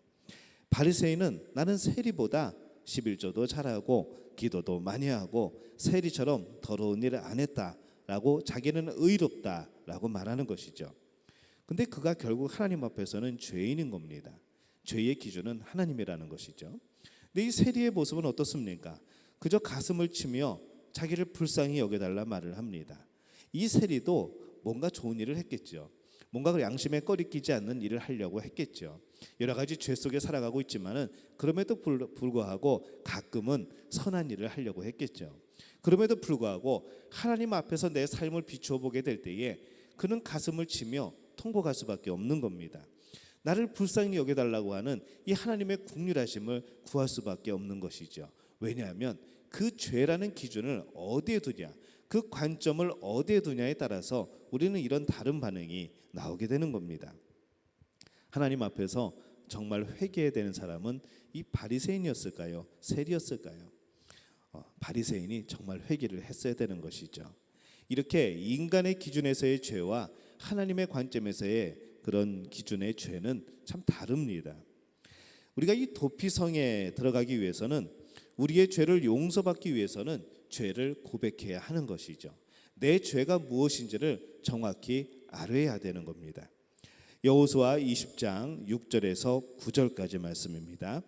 바리새인은 나는 세리보다 11조도 잘하고 기도도 많이 하고 세리처럼 더러운 일을 안 했다라고 자기는 의롭다라고 말하는 것이죠. 근데 그가 결국 하나님 앞에서는 죄인인 겁니다. 죄의 기준은 하나님이라는 것이죠. 근데 이 세리의 모습은 어떻습니까? 그저 가슴을 치며 자기를 불쌍히 여겨달라 말을 합니다. 이 세리도 뭔가 좋은 일을 했겠죠. 뭔가 양심에 꺼리끼지 않는 일을 하려고 했겠죠. 여러 가지 죄 속에 살아가고 있지만은 그럼에도 불구하고 가끔은 선한 일을 하려고 했겠죠. 그럼에도 불구하고 하나님 앞에서 내 삶을 비추어 보게 될 때에 그는 가슴을 치며 통곡할 수밖에 없는 겁니다. 나를 불쌍히 여겨달라고 하는 이 하나님의 긍휼하심을 구할 수밖에 없는 것이죠. 왜냐하면 그 죄라는 기준을 어디에 두냐, 그 관점을 어디에 두냐에 따라서 우리는 이런 다른 반응이 나오게 되는 겁니다. 하나님 앞에서 정말 회개해야 되는 사람은 이 바리새인이었을까요? 세리였을까요? 바리새인이 정말 회개를 했어야 되는 것이죠. 이렇게 인간의 기준에서의 죄와 하나님의 관점에서의 그런 기준의 죄는 참 다릅니다. 우리가 이 도피성에 들어가기 위해서는 우리의 죄를 용서받기 위해서는 죄를 고백해야 하는 것이죠. 내 죄가 무엇인지를 정확히 알아야 되는 겁니다. 여호수아 20장 6절에서 9절까지 말씀입니다.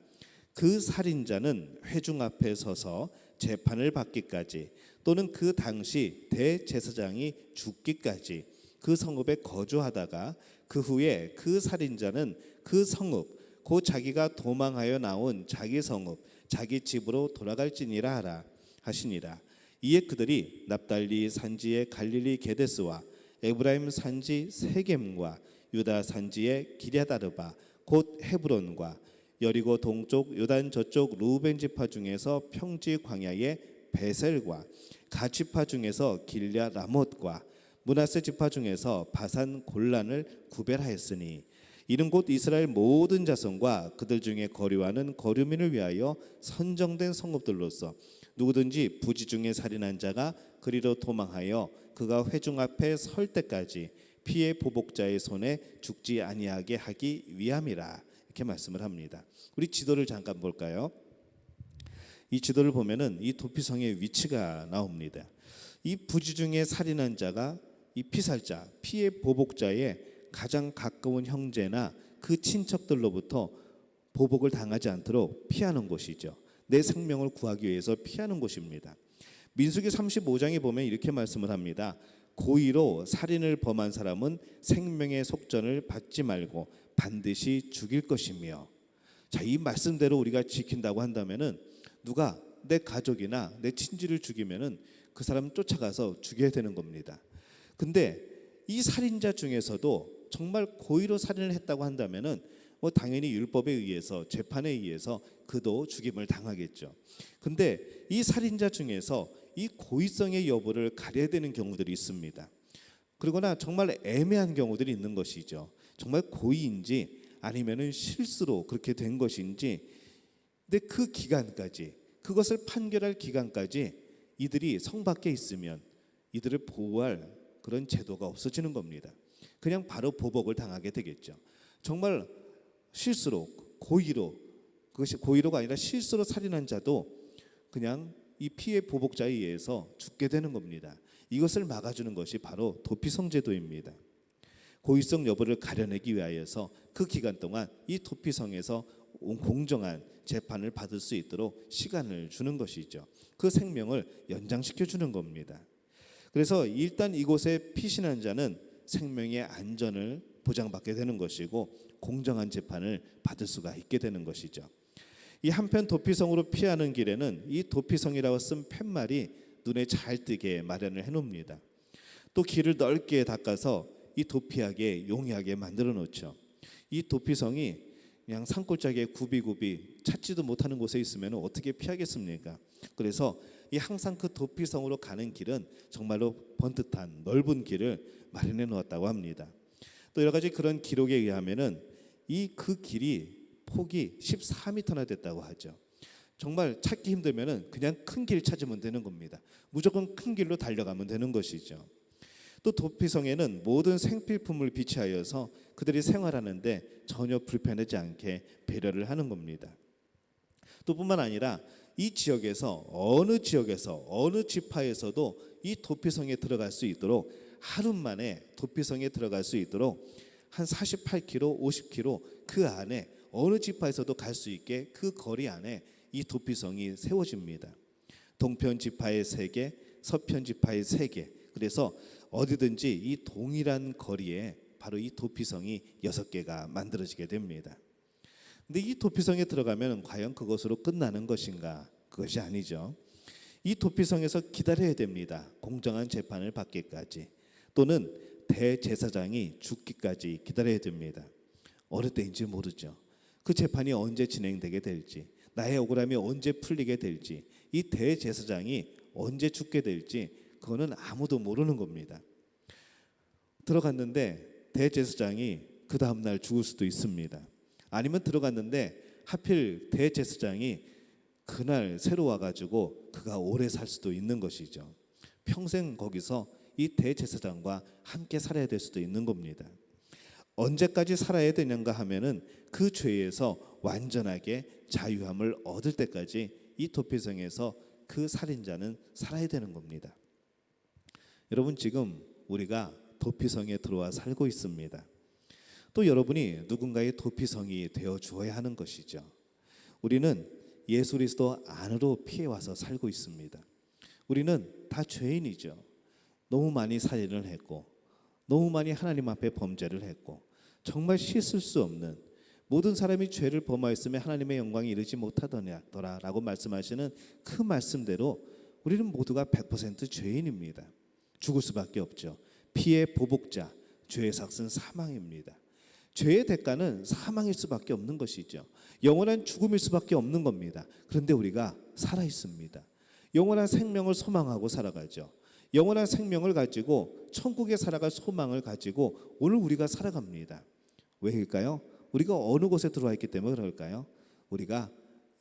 그 살인자는 회중 앞에 서서 재판을 받기까지 또는 그 당시 대제사장이 죽기까지 그 성읍에 거주하다가 그 후에 그 살인자는 그 성읍 곧 자기가 도망하여 나온 자기 성읍 자기 집으로 돌아갈지니라 하라 하시니라. 이에 그들이 납달리 산지의 갈릴리 게데스와 에브라임 산지 세겜과 유다 산지의 기랴다르바 곧 헤브론과 여리고 동쪽 요단 저쪽 루벤 지파 중에서 평지 광야의 베셀과 갓 지파 중에서 길랴 라못과 므낫세 지파 중에서 바산 골란을 구별하였으니 이는 곧 이스라엘 모든 자손과 그들 중에 거류하는 거류민을 위하여 선정된 성읍들로서 누구든지 부지 중에 살인한 자가 그리로 도망하여 그가 회중 앞에 설 때까지 피해 보복자의 손에 죽지 아니하게 하기 위함이라. 이렇게 말씀을 합니다. 우리 지도를 잠깐 볼까요? 이 지도를 보면은 이 도피성의 위치가 나옵니다. 이 부지 중에 살인한 자가 이 피살자, 피해 보복자의 가장 가까운 형제나 그 친척들로부터 보복을 당하지 않도록 피하는 곳이죠. 내 생명을 구하기 위해서 피하는 곳입니다. 민수기 35장에 보면 이렇게 말씀을 합니다. 고의로 살인을 범한 사람은 생명의 속전을 받지 말고 반드시 죽일 것이며. 자, 이 말씀대로 우리가 지킨다고 한다면은 누가 내 가족이나 내 친지를 죽이면은 그 사람 쫓아가서 죽여야 되는 겁니다. 근데 이 살인자 중에서도 정말 고의로 살인을 했다고 한다면은 당연히 율법에 의해서 재판에 의해서 그도 죽임을 당하겠죠. 근데 이 살인자 중에서 이 고의성의 여부를 가려야 되는 경우들이 있습니다. 그러거나 정말 애매한 경우들이 있는 것이죠. 정말 고의인지 아니면은 실수로 그렇게 된 것인지. 근데 그 기간까지, 그것을 판결할 기간까지 이들이 성 밖에 있으면 이들을 보호할 그런 제도가 없어지는 겁니다. 그냥 바로 보복을 당하게 되겠죠. 정말 실수로, 고의로, 그것이 고의로가 아니라 실수로 살인한 자도 그냥 이 피해 보복자에 의해서 죽게 되는 겁니다. 이것을 막아주는 것이 바로 도피성 제도입니다. 고의성 여부를 가려내기 위하여서 그 기간 동안 이 도피성에서 공정한 재판을 받을 수 있도록 시간을 주는 것이죠. 그 생명을 연장시켜 주는 겁니다. 그래서 일단 이곳에 피신한 자는 생명의 안전을 보장받게 되는 것이고 공정한 재판을 받을 수가 있게 되는 것이죠. 이 한편 도피성으로 피하는 길에는 이 도피성이라고 쓴 팻말이 눈에 잘 띄게 마련을 해놓습니다. 또 길을 넓게 닦아서 이 도피하게 용이하게 만들어 놓죠. 이 도피성이 그냥 산골짜기에 굽이굽이 찾지도 못하는 곳에 있으면 어떻게 피하겠습니까? 그래서 이 항상 그 도피성으로 가는 길은 정말로 번듯한 넓은 길을 마련해 놓았다고 합니다. 또 여러 가지 그런 기록에 의하면은 이 그 길이 폭이 14m나 됐다고 하죠. 정말 찾기 힘들면은 그냥 큰 길 찾으면 되는 겁니다. 무조건 큰 길로 달려가면 되는 것이죠. 또 도피성에는 모든 생필품을 비치하여서 그들이 생활하는데 전혀 불편하지 않게 배려를 하는 겁니다. 또 뿐만 아니라 이 지역에서 어느 지파에서도 이 도피성에 들어갈 수 있도록 하루 만에 도피성에 들어갈 수 있도록 한 48km, 50km 그 안에 어느 지파에서도 갈 수 있게 그 거리 안에 이 도피성이 세워집니다. 동편 지파의 3개, 서편 지파의 3개. 그래서 어디든지 이 동일한 거리에 바로 이 도피성이 6개가 만들어지게 됩니다. 근데 이 도피성에 들어가면 과연 그것으로 끝나는 것인가? 그것이 아니죠. 이 도피성에서 기다려야 됩니다. 공정한 재판을 받기까지, 또는 대제사장이 죽기까지 기다려야 됩니다. 어느 때인지 모르죠. 그 재판이 언제 진행되게 될지, 나의 억울함이 언제 풀리게 될지, 이 대제사장이 언제 죽게 될지 그거는 아무도 모르는 겁니다. 들어갔는데 대제사장이 그 다음날 죽을 수도 있습니다. 아니면 들어갔는데 하필 대제사장이 그날 새로 와가지고 그가 오래 살 수도 있는 것이죠. 평생 거기서 이 대제사장과 함께 살아야 될 수도 있는 겁니다. 언제까지 살아야 되는가 하면은 그 죄에서 완전하게 자유함을 얻을 때까지 이 도피성에서 그 살인자는 살아야 되는 겁니다. 여러분, 지금 우리가 도피성에 들어와 살고 있습니다. 또 여러분이 누군가의 도피성이 되어 주어야 하는 것이죠. 우리는 예수 그리스도 안으로 피해와서 살고 있습니다. 우리는 다 죄인이죠. 너무 많이 살인을 했고, 너무 많이 하나님 앞에 범죄를 했고, 정말 씻을 수 없는, 모든 사람이 죄를 범하였으면 하나님의 영광이 이르지 못하더라라고 말씀하시는 그 말씀대로 우리는 모두가 100% 죄인입니다. 죽을 수밖에 없죠. 피의 보복자, 죄의 삭은 사망입니다. 죄의 대가는 사망일 수밖에 없는 것이죠. 영원한 죽음일 수밖에 없는 겁니다. 그런데 우리가 살아 있습니다. 영원한 생명을 소망하고 살아가죠. 영원한 생명을 가지고 천국에 살아갈 소망을 가지고 오늘 우리가 살아갑니다. 왜일까요? 우리가 어느 곳에 들어와 있기 때문에 그럴까요? 우리가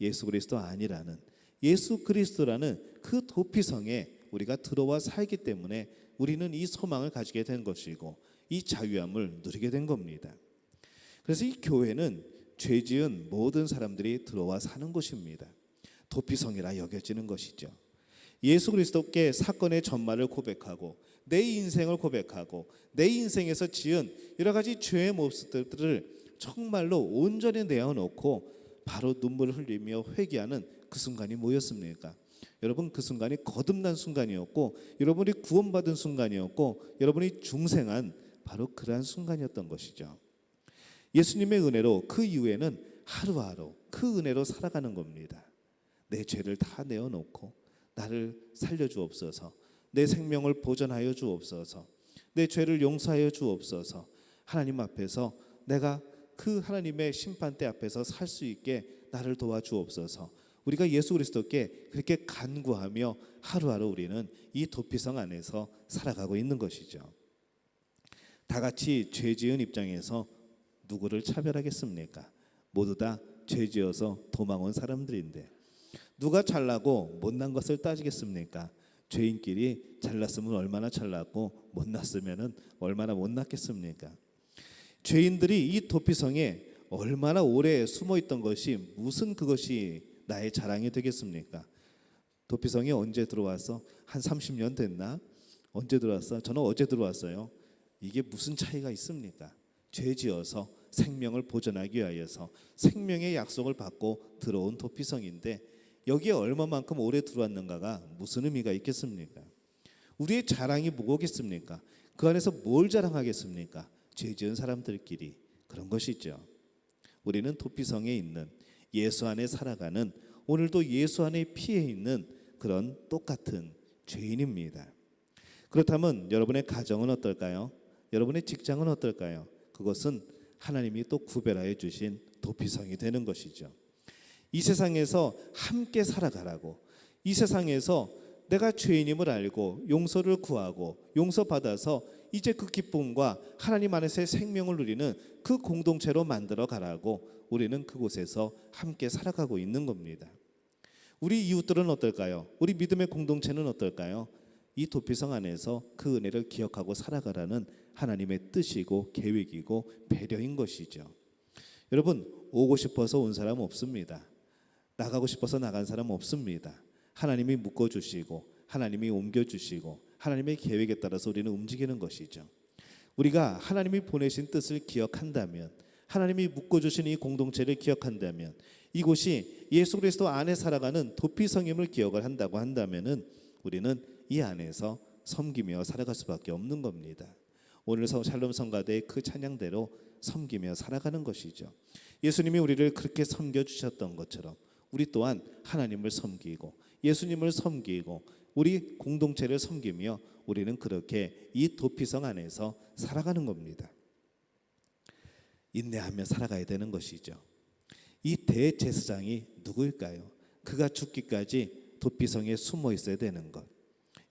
예수 그리스도 아니라는, 예수 그리스도라는 그 도피성에 우리가 들어와 살기 때문에 우리는 이 소망을 가지게 된 것이고 이 자유함을 누리게 된 겁니다. 그래서 이 교회는 죄 지은 모든 사람들이 들어와 사는 곳입니다. 도피성이라 여겨지는 것이죠. 예수 그리스도께 사건의 전말을 고백하고 내 인생을 고백하고 내 인생에서 지은 여러 가지 죄의 모습들을 정말로 온전히 내어놓고 바로 눈물을 흘리며 회개하는 그 순간이 뭐였습니까? 여러분, 그 순간이 거듭난 순간이었고, 여러분이 구원받은 순간이었고, 여러분이 중생한 바로 그러한 순간이었던 것이죠. 예수님의 은혜로 그 이후에는 하루하루 그 은혜로 살아가는 겁니다. 내 죄를 다 내어놓고 나를 살려주옵소서, 내 생명을 보전하여 주옵소서, 내 죄를 용서하여 주옵소서, 하나님 앞에서 내가 그 하나님의 심판대 앞에서 살 수 있게 나를 도와주옵소서. 우리가 예수 그리스도께 그렇게 간구하며 하루하루 우리는 이 도피성 안에서 살아가고 있는 것이죠. 다 같이 죄 지은 입장에서 누구를 차별하겠습니까? 모두 다 죄 지어서 도망 온 사람들인데 누가 잘나고 못난 것을 따지겠습니까? 죄인끼리 잘났으면 얼마나 잘났고 못났으면 얼마나 못났겠습니까? 죄인들이 이 도피성에 얼마나 오래 숨어 있던 것이 무슨 그것이 나의 자랑이 되겠습니까? 도피성에 언제 들어와서 한 30년 됐나? 언제 들어왔어? 저는 어제 들어왔어요. 이게 무슨 차이가 있습니까? 죄 지어서 생명을 보존하기 위하여서 생명의 약속을 받고 들어온 도피성인데 여기에 얼마만큼 오래 들어왔는가가 무슨 의미가 있겠습니까? 우리의 자랑이 뭐겠습니까? 그 안에서 뭘 자랑하겠습니까? 죄 지은 사람들끼리 그런 것이죠. 우리는 도피성에 있는 예수 안에 살아가는, 오늘도 예수 안에 피해 있는 그런 똑같은 죄인입니다. 그렇다면 여러분의 가정은 어떨까요? 여러분의 직장은 어떨까요? 그것은 하나님이 또 구별하여 주신 도피성이 되는 것이죠. 이 세상에서 함께 살아가라고, 이 세상에서 내가 죄인임을 알고 용서를 구하고 용서받아서 이제 그 기쁨과 하나님 안에서의 생명을 누리는 그 공동체로 만들어 가라고 우리는 그곳에서 함께 살아가고 있는 겁니다. 우리 이웃들은 어떨까요? 우리 믿음의 공동체는 어떨까요? 이 도피성 안에서 그 은혜를 기억하고 살아가라는 하나님의 뜻이고 계획이고 배려인 것이죠. 여러분, 오고 싶어서 온 사람 없습니다. 나가고 싶어서 나간 사람 없습니다. 하나님이 묶어주시고 하나님이 옮겨주시고 하나님의 계획에 따라서 우리는 움직이는 것이죠. 우리가 하나님이 보내신 뜻을 기억한다면, 하나님이 묶어주신 이 공동체를 기억한다면, 이곳이 예수 그리스도 안에 살아가는 도피성임을 기억을 한다고 한다면은 우리는 이 안에서 섬기며 살아갈 수밖에 없는 겁니다. 오늘 샬롬 성가대의 그 찬양대로 섬기며 살아가는 것이죠. 예수님이 우리를 그렇게 섬겨주셨던 것처럼 우리 또한 하나님을 섬기고 예수님을 섬기고 우리 공동체를 섬기며 우리는 그렇게 이 도피성 안에서 살아가는 겁니다. 인내하며 살아가야 되는 것이죠. 이 대제사장이 누구일까요? 그가 죽기까지 도피성에 숨어 있어야 되는 것.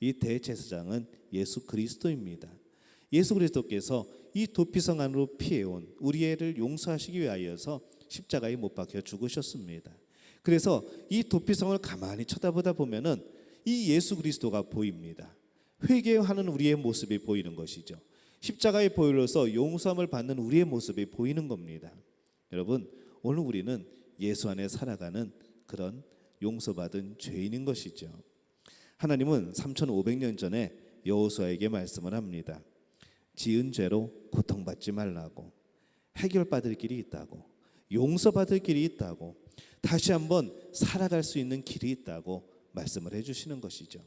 이 대제사장은 예수 그리스도입니다. 예수 그리스도께서 이 도피성 안으로 피해온 우리를 용서하시기 위하여서 십자가에 못 박혀 죽으셨습니다. 그래서 이 도피성을 가만히 쳐다보다 보면은 이 예수 그리스도가 보입니다. 회개하는 우리의 모습이 보이는 것이죠. 십자가에 보일러서 용서함을 받는 우리의 모습이 보이는 겁니다. 여러분, 오늘 우리는 예수 안에 살아가는 그런 용서받은 죄인인 것이죠. 하나님은 3500년 전에 여호수아에게 말씀을 합니다. 지은 죄로 고통받지 말라고, 해결받을 길이 있다고, 용서받을 길이 있다고, 다시 한번 살아갈 수 있는 길이 있다고 말씀을 해주시는 것이죠.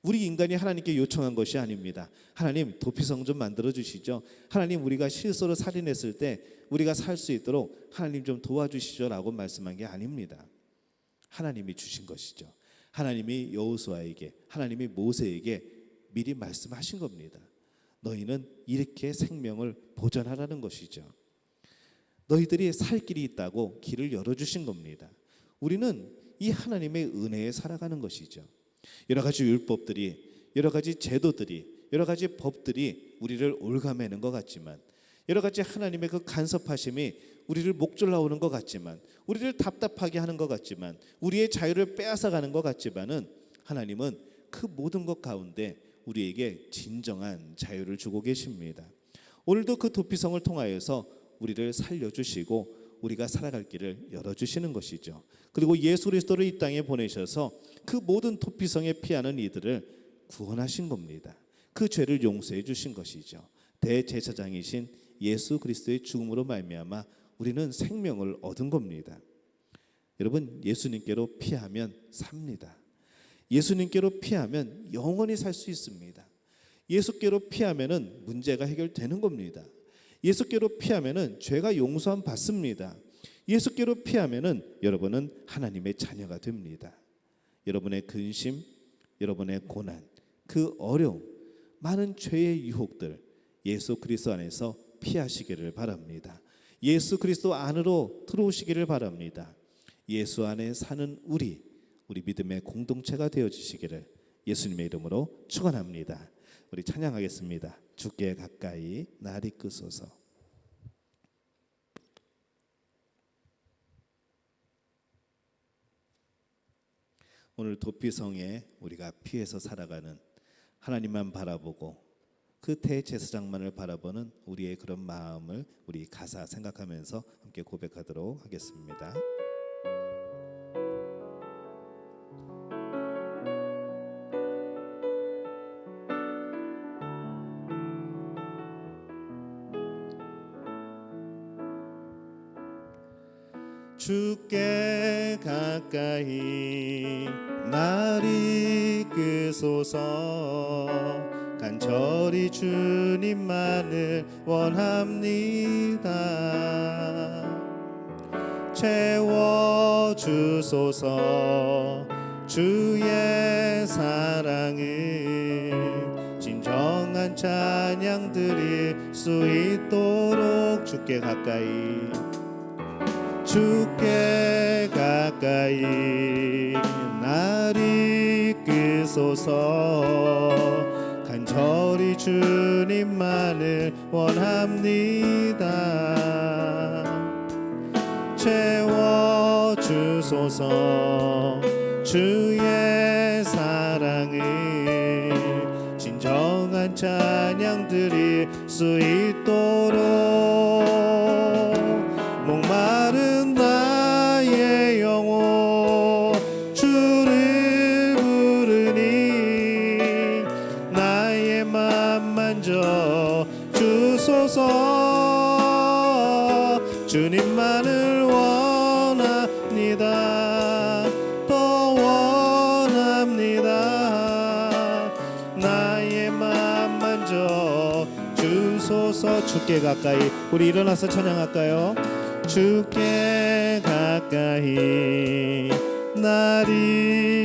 우리 인간이 하나님께 요청한 것이 아닙니다. 하나님, 도피성 좀 만들어 주시죠. 하나님, 우리가 실수로 살인했을 때 우리가 살 수 있도록 하나님 좀 도와주시죠 라고 말씀한 게 아닙니다. 하나님이 주신 것이죠. 하나님이 여호수아에게, 하나님이 모세에게 미리 말씀하신 겁니다. 너희는 이렇게 생명을 보존하라는 것이죠. 너희들이 살 길이 있다고 길을 열어주신 겁니다. 우리는 이 하나님의 은혜에 살아가는 것이죠. 여러 가지 율법들이, 여러 가지 제도들이, 여러 가지 법들이 우리를 올가매는 것 같지만, 여러 가지 하나님의 그 간섭하심이 우리를 목졸라오는 것 같지만, 우리를 답답하게 하는 것 같지만, 우리의 자유를 빼앗아가는 것 같지만은 하나님은 그 모든 것 가운데 우리에게 진정한 자유를 주고 계십니다. 오늘도 그 도피성을 통하여서 우리를 살려주시고 우리가 살아갈 길을 열어주시는 것이죠. 그리고 예수 그리스도를 이 땅에 보내셔서 그 모든 도피성에 피하는 이들을 구원하신 겁니다. 그 죄를 용서해 주신 것이죠. 대제사장이신 예수 그리스도의 죽음으로 말미암아 우리는 생명을 얻은 겁니다. 여러분, 예수님께로 피하면 삽니다. 예수님께로 피하면 영원히 살 수 있습니다. 예수께로 피하면은 문제가 해결되는 겁니다. 예수께로 피하면은 죄가 용서함 받습니다. 예수께로 피하면은 여러분은 하나님의 자녀가 됩니다. 여러분의 근심, 여러분의 고난, 그 어려움, 많은 죄의 유혹들 예수 그리스도 안에서 피하시기를 바랍니다. 예수 그리스도 안으로 들어오시기를 바랍니다. 예수 안에 사는 우리 믿음의 공동체가 되어주시기를 예수님의 이름으로 축원합니다. 우리 찬양하겠습니다. 주께 가까이 날 이끄소서. 오늘 도피성에 우리가 피해서 살아가는, 하나님만 바라보고 그 대제사장만을 바라보는 우리의 그런 마음을 우리 가사 생각하면서 함께 고백하도록 하겠습니다. 주께 가까이 날 이끄소서. 간절히 주님만을 원합니다. 채워주소서. 주의 사랑을 진정한 찬양 드릴 수 있도록 주께 가까이 날 이끄소서 간절히 주님만을 원합니다. 채워주소서 주의 사랑을 진정한 찬양 드릴 수 있도록 목마른 나의 영혼 주를 부르니 나의 맘 만져 주소서 주님만을 원합니다. 더 원합니다. 나의 맘 만져 주소서. 주께 가까이. 우리 일어나서 찬양할까요? 주께 가까이 날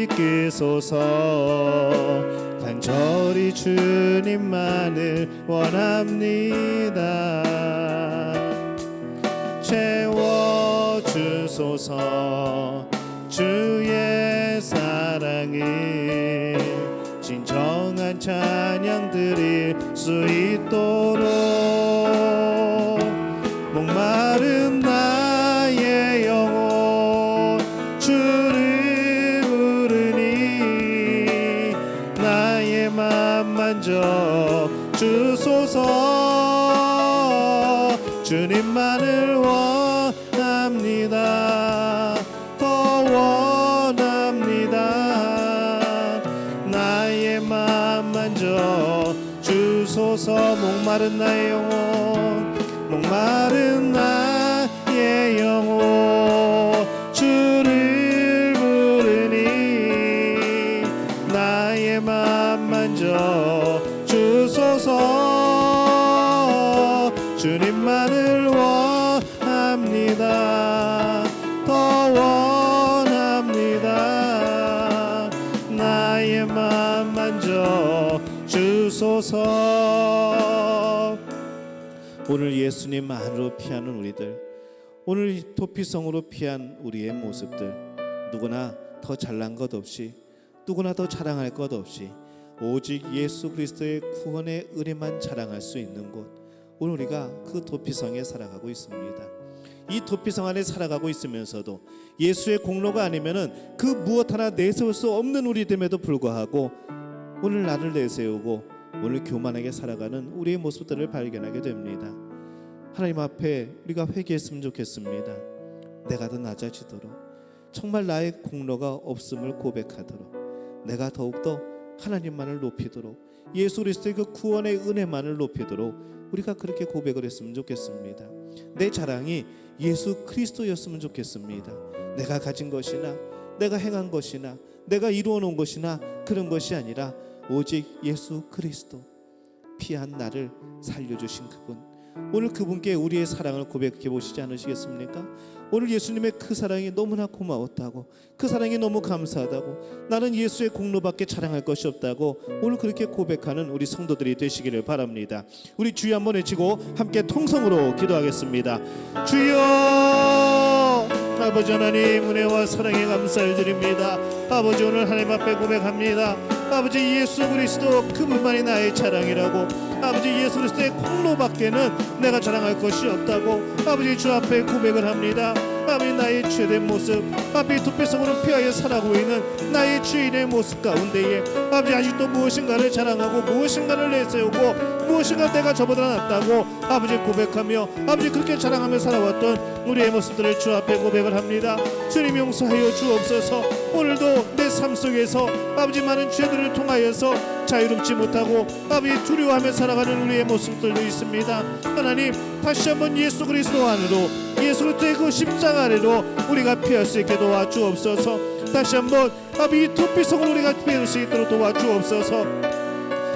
이끄소서 간절히 주님만을 원합니다. 채워주소서 주의 사랑을 진정한 찬양 드릴 수 있도록 목마른 나의 영혼 주를 부르니 나의 맘 만져 주소서 주님만을 원합니다. 더 원합니다. 나의 맘 만져 주소서. 목마른 나의 영혼 목마른 나의 영혼 주를 부르니 나의 맘 만져 주소서 주님만을 원합니다. 더 원합니다. 나의 맘 만져 주소서. 오늘 예수님 안으로 피하는 우리들, 오늘 도피성으로 피한 우리의 모습들, 누구나 더 잘난 것 없이, 누구나 더 자랑할 것 없이 오직 예수 그리스도의 구원의 은혜만 자랑할 수 있는 곳, 오늘 우리가 그 도피성에 살아가고 있습니다. 이 도피성 안에 살아가고 있으면서도 예수의 공로가 아니면은 그 무엇 하나 내세울 수 없는 우리됨에도 불구하고 오늘 나를 내세우고 오늘 교만하게 살아가는 우리의 모습들을 발견하게 됩니다. 하나님 앞에 우리가 회개했으면 좋겠습니다. 내가 더 낮아지도록, 정말 나의 공로가 없음을 고백하도록, 내가 더욱더 하나님만을 높이도록, 예수 그리스도의 그 구원의 은혜만을 높이도록 우리가 그렇게 고백을 했으면 좋겠습니다. 내 자랑이 예수 그리스도였으면 좋겠습니다. 내가 가진 것이나 내가 행한 것이나 내가 이루어 놓은 것이나 그런 것이 아니라 오직 예수 그리스도, 피한 나를 살려주신 그분, 오늘 그분께 우리의 사랑을 고백해 보시지 않으시겠습니까? 오늘 예수님의 그 사랑이 너무나 고마웠다고, 그 사랑이 너무 감사하다고, 나는 예수의 공로밖에 자랑할 것이 없다고 오늘 그렇게 고백하는 우리 성도들이 되시기를 바랍니다. 우리 주여 한번 외치고 함께 통성으로 기도하겠습니다. 주여, 아버지 하나님 은혜와 사랑에 감사를 드립니다. 아버지 오늘 하나님 앞에 고백합니다. 아버지 예수 그리스도 그분만이 나의 자랑이라고, 아버지 예수 그리스도의 공로밖에는 내가 자랑할 것이 없다고 아버지 주 앞에 고백을 합니다. 아버지 나의 죄된 모습, 아버지 도피성으로 피하여 살아가고 있는 나의 주인의 모습 가운데에 아버지 아직도 무엇인가를 자랑하고 무엇인가를 내세우고 무엇인가 내가 저보다 낫다고 아버지 고백하며 아버지 그렇게 자랑하며 살아왔던 우리의 모습들을 주 앞에 고백을 합니다. 주님 용서하여 주옵소서. 오늘도 내 삶 속에서 아버지 많은 죄들을 통하여서 자유롭지 못하고 아버지 두려워하며 살아가는 우리의 모습들도 있습니다. 하나님 다시 한번 예수 그리스도 안으로, 예수 그리스도의 그 십자가 아래로 우리가 피할 수 있게 도와주옵소서. 다시 한번 아버지 도피성을 우리가 피할 수 있도록 도와주옵소서.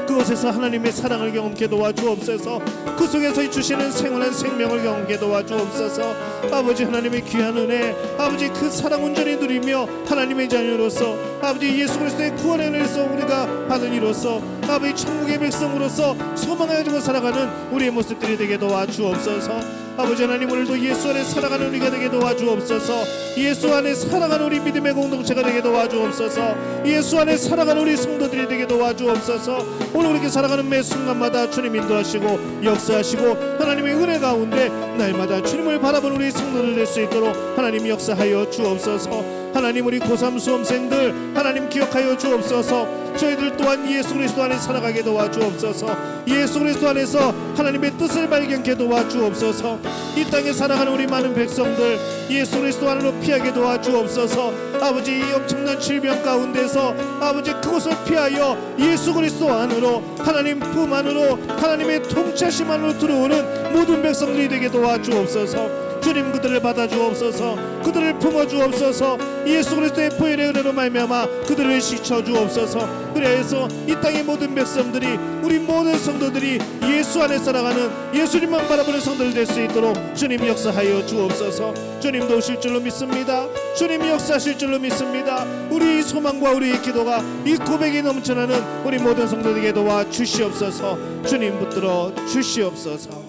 그곳에서 하나님의 사랑을 경험하게 도와주옵소서. 그 속에서 주시는 생활한 생명을 경험하게 도와주옵소서. 아버지 하나님의 귀한 은혜, 아버지 그 사랑 온전히 누리며 하나님의 자녀로서 아버지 예수 그리스도의 구원의 은혜에서 우리가 받은 이로써 아버지 천국의 백성으로서 소망을 가지고 살아가는 우리의 모습들이 되게 도와주옵소서. 아버지 하나님, 오늘도 예수 안에 살아가는 우리가 되게 도와주옵소서. 예수 안에 살아가는 우리 믿음의 공동체가 되게 도와주옵소서. 예수 안에 살아가는 우리 성도들이 되게 도와주옵소서. 오늘 그렇게 살아가는 매 순간마다 주님 인도하시고 역사하시고 하나님의 은혜 가운데 날마다 주님을 바라보는 우리 성도들 될 수 있도록 하나님 역사하여 주옵소서. 하나님, 우리 고3 수험생들 하나님 기억하여 주옵소서. 저희들 또한 예수 그리스도 안에 살아가게 도와주옵소서. 예수 그리스도 안에서 하나님의 뜻을 발견케 도와주옵소서. 이 땅에 살아가는 우리 많은 백성들 예수 그리스도 안으로 피하게 도와주옵소서. 아버지, 이 엄청난 질병 가운데서 아버지 그것을 피하여 예수 그리스도 안으로, 하나님 품 안으로, 하나님의 통치하심 안으로 들어오는 모든 백성들이 되게 도와주옵소서. 주님, 그들을 받아주옵소서. 그들을 품어주옵소서. 예수 그리스도의 보혈의 은혜로 말미암아 그들을 씻어주옵소서. 그래서 이 땅의 모든 백성들이, 우리 모든 성도들이 예수 안에 살아가는, 예수님만 바라보는 성도들 될 수 있도록 주님 역사하여 주옵소서. 주님도 오실 줄로 믿습니다. 주님이 역사하실 줄로 믿습니다. 우리 소망과 우리의 기도가 이 고백이 넘쳐나는 우리 모든 성도들에게 도와 주시옵소서. 주님 붙들어 주시옵소서.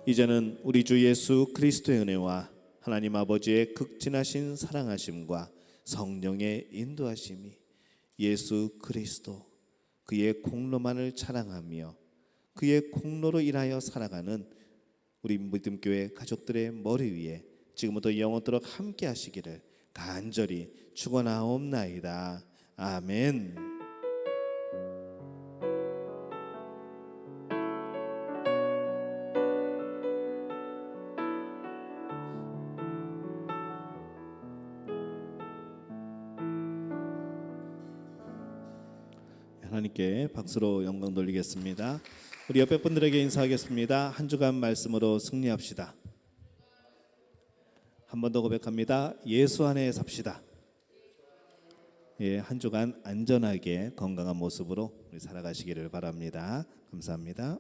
이제는 우리 주 예수 그리스도의 은혜와 하나님 아버지의 극진하신 사랑하심과 성령의 인도하심이, 예수 그리스도 그의 공로만을 자랑하며 그의 공로로 인하여 살아가는 우리 믿음교회 가족들의 머리 위에 지금부터 영원토록 함께 하시기를 간절히 축원하옵나이다. 아멘. 하나님께 박수로 영광 돌리겠습니다. 우리 옆에 분들에게 인사하겠습니다. 한 주간 말씀으로 승리합시다. 한 번 더 고백합니다. 예수 안에 삽시다. 예, 한 주간 안전하게 건강한 모습으로 우리 살아가시기를 바랍니다. 감사합니다.